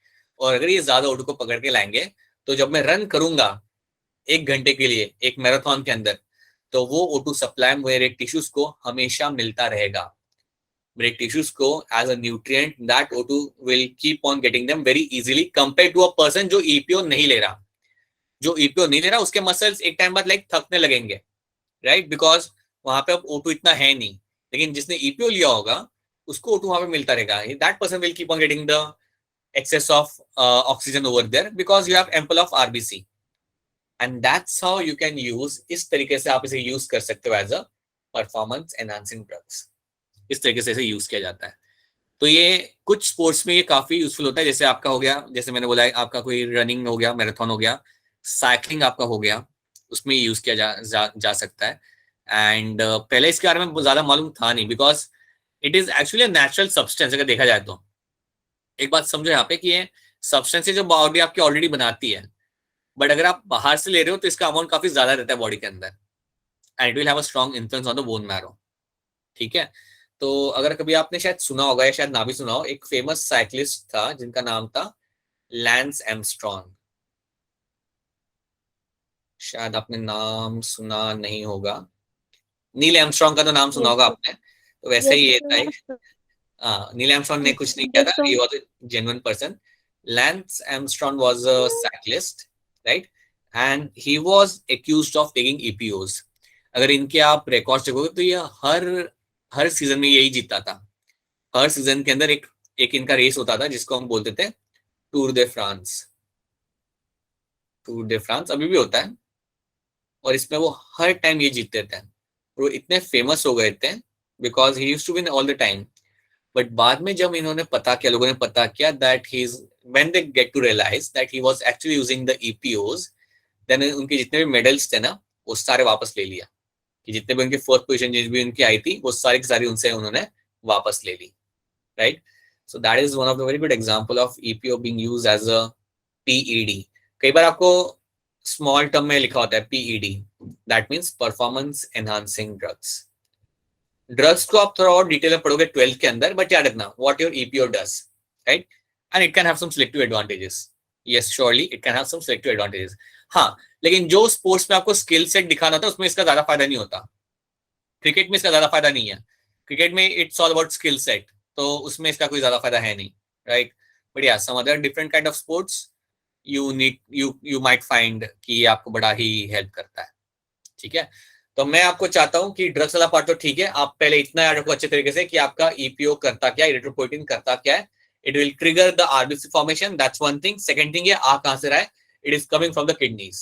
और अगर ये ज्यादा O2 को पकड़ के लाएंगे तो जब मैं रन करूंगा 1 घंटे के लिए एक मैराथन के अंदर, तो वो O2 सप्लाई मेरे टिश्यूज को हमेशा मिलता रहेगा। मेरे टिश्यूज को as a nutrient that O2 will keep on getting them very easily compare to a person जो ईपीओ नहीं ले रहा। जो ईपीओ नहीं ले रहा उसके मसल्स एक टाइम बाद लाइक थकने लगेंगे, राइट, बिकॉज वहां पे अब O2 इतना है नहीं। लेकिन जिसने ईपीओ लिया होगा उसको O2 वहां पे मिलता रहेगा। That person will keep on getting the excess of oxygen over there because you have ample of RBC, and that's how you can use, इस तरीके से आप इसे यूज कर सकते हो as a performance enhancing drugs. इस तरीके से इसे यूज किया जाता है। तो ये कुछ स्पोर्ट्स में ये काफी यूजफुल होता है, जैसे आपका हो गया, जैसे मैंने बोला आपका कोई रनिंग हो गया, मैराथन हो गया, साइकिलिंग आपका हो गया, उसमें यूज किया जा सकता है। एंड पहले इसके बारे में ज्यादा मालूम था नहीं because it is actually natural substance. अगर देखा जाए तो एक बात समझो यहाँ पे कि ये सब्सटेंस जो बॉडी आपकी ऑलरेडी बनाती है, बट अगर आप बाहर से ले रहे हो तो इसका अमाउंट काफी ज्यादा रहता है बॉडी के अंदर, and it will have a strong influence on the bone marrow. ठीक है, तो अगर कभी आपने शायद सुना होगा या शायद ना भी सुना हो, एक फेमस साइक्लिस्ट था जिनका नाम था लैंस आर्मस्ट्रॉन्ग। शायद आपने नाम सुना नहीं होगा। नील आर्मस्ट्रॉन्ग का तो नाम सुना Yes, होगा sir. आपने, तो वैसे ही ये था। Yes, sir. नील आर्मस्ट्रॉन्ग ने कुछ नहीं किया Yes, था, sir. he was a genuine person. Lance Armstrong was a cyclist, right? And he was accused of taking EPOs. अगर इनके आप रिकॉर्ड देखोगे तो ये हर सीजन में यही जीतता था। हर सीजन के अंदर एक इनका रेस होता था जिसको हम बोलते थे tour de France. Tour de France अभी भी होता है और इसमें वो हर टाइम ये जीतते थे। वो इतने फेमस हो गए थे because he used to win all the time. But बाद में जब इन्होंने पता किया, लोगों ने पता किया that he is when they get to realize that he was actually using the EPOs, then उनके जितने भी मेडल्स थे ना वो सारे वापस ले लिया। कि जितने भी उनकी फोर्थ पोजीशन जिस भी उनकी आई थी वो सारी की सारी उनसे उन्होंने वापस ले ली, right. So that is one of the very good example of EPO being used as a PED। कई बार आपको स्मॉल टर्म में लिखा होता है PED, that means performance enhancing drugs. Drugs को आप थोड़ा और डिटेल में पढ़ोगे 12th के अंदर, बट याद रखना what your EPO does, right, and it can have some selective advantages. Yes surely it can have some selective advantages. हाँ, लेकिन जो स्पोर्ट्स में आपको स्किल सेट दिखाना होता है उसमें इसका ज्यादा फायदा नहीं होता। क्रिकेट में इसका ज्यादा फायदा नहीं है। क्रिकेट में it's all about skill set, तो उसमें इसका कोई ज्यादा फायदा है नहीं, राइट। बट या some other different kind of sports you might find कि ये आपको बड़ा ही हेल्प करता है। ठीक है, तो मैं आपको चाहता हूं कि ड्रग्स वाला पार्ट तो ठीक है, आप पहले इतना याद रखो अच्छे तरीके से कि आपका EPO करता क्या है, इरिथ्रोपोइटिन करता क्या है। It will trigger the RBC formation, that's one thing. Second thing, ये आ कहां से रहा है, it is coming from the kidneys.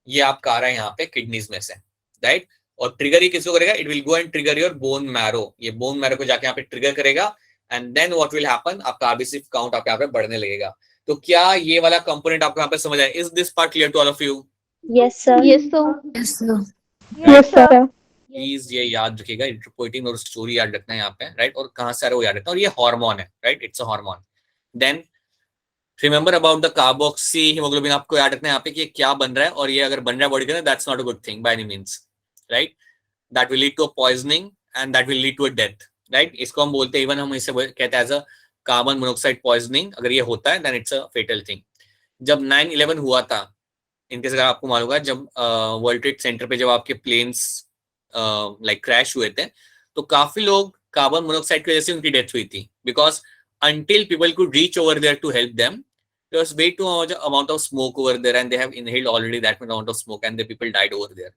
ये आपका आ रहा है यहाँ पे किडनीज में से, राइट। और ट्रिगर ही किसको करेगा, it will go and trigger your bone marrow. ये बोन मैरो को जाके यहाँ पे ट्रिगर करेगा and then what will happen, आपका RBC काउंट आपके यहाँ पे बढ़ने लगेगा। तो क्या ये वाला कंपोनेंट आपको यहाँ पे समझ आया? Is this part clear to all of you? Yes, sir. Yes, sir. Yes, sir. Yes, sir. Please ये याद रखिएगा, इरिथ्रोपोइटिन और स्टोरी याद रखना है यहाँ पे, राइट। और कहाँ से आ रहा है वो याद रखना, और ये हार्मोन है, right, it's a hormone. Then remember about the carboxy hemoglobin, आपको याद रखना है यहाँ पे कि क्या बन रहा है, और ये अगर बन रहा है बॉडी के अंदर that's not a good thing by any means, right. That will lead to a poisoning and that will lead to a death, right. इसको हम बोलते हैं, इवन हम इसे कहते हैं as a carbon monoxide poisoning. अगर ये होता है then it's a fatal thing. जब 9/11 हुआ था, इनके अगर आपको मालूम होगा, जब वर्ल्ड ट्रेड सेंटर पे जब आपके प्लेन्स लाइक क्रैश हुए थे, तो काफी लोग कार्बन मोनोऑक्साइड की वजह से उनकी डेथ हुई थी। Because until people could reach over there to help them, there was way too much amount of smoke over there and they have inhaled already that much amount of smoke and the people died over there.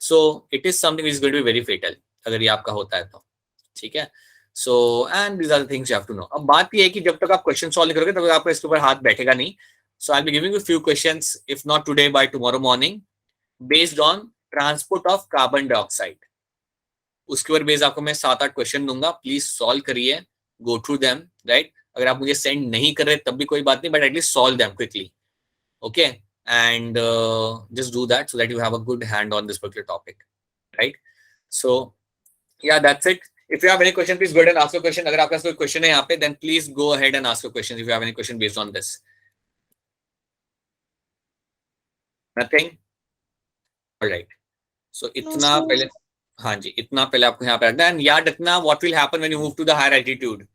So it is something which is going to be very fatal अगर ये आपका होता है तो, ठीक है। So and these are the things you have to know. अब बात ये है कि जब तक आप क्वेश्चन सॉल्व नहीं करोगे तब तक आपका इसके ऊपर हाथ बैठेगा नहीं। So I'll be giving you a few questions, if not today, by tomorrow morning, based on transport of carbon dioxide. उसके ऊपर बेस आपको मैं 7-8 क्वेश्चन दूंगा, प्लीज सॉल्व करिए, गो थ्रू देम, राइट। अगर आप मुझे सेंड नहीं कर रहे तब भी कोई बात नहीं, but at least solve them quickly, okay. and just do that so that you have a good hand on this particular topic, right? So yeah, that's it. If you have any question, please go ahead and ask your question. अगर आपके पास कोई question है यहाँ पे, then please go ahead and ask your question if you have any question based on this. Nothing? All right. So इतना sir. पहले, हाँ जी, इतना पहले आपको यहाँ पे रखना है. And याद रखना, what will happen when you move to the higher altitude?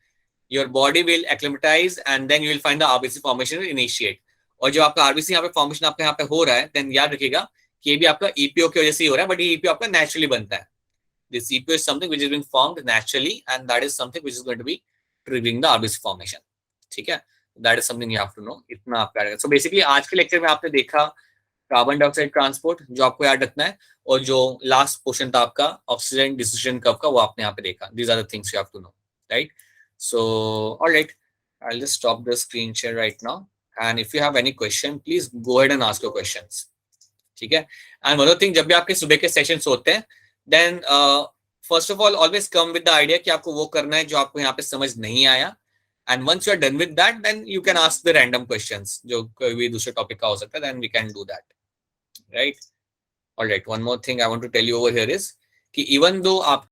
Your body will acclimatize and then you will find the RBC formation will initiate. और जो आपका RBC यहाँ पे फॉर्मेशन आपका यहाँ पे हो रहा है, then याद रखिएगा कि ये भी आपका EPO की वजह से ही हो रहा है, बट ये EPO आपका नेचुरली बनता है. This EPO is something which is being formed naturally and that is something which is going to be triggering the RBC formation. ठीक है, that is something you have to know. इतना आपका रहेगा. So basically आज के lecture में आपने देखा कार्बन डाइऑक्साइड ट्रांसपोर्ट जो आपको याद रखना है, और जो लास्ट पोर्शन था आपका ऑक्सीजन डिसोसिएशन कर्व का, वो आपने यहाँ पे देखा. These are the things you have to know, right? So all right, I'll just stop the screen share right now, and if you have any question, please go ahead and ask your questions. ठीक है. And one other thing, जब भी आपके सुबह के sessions होते हैं, then first of all always come with the idea कि आपको वो करना है जो आपको यहाँ पे समझ नहीं आया, and once you are done with that, then you can ask the random questions जो कोई भी दूसरे टॉपिक का हो सकता है, then we can do that, right? All right, one more thing I want to tell you over here is कि even though आप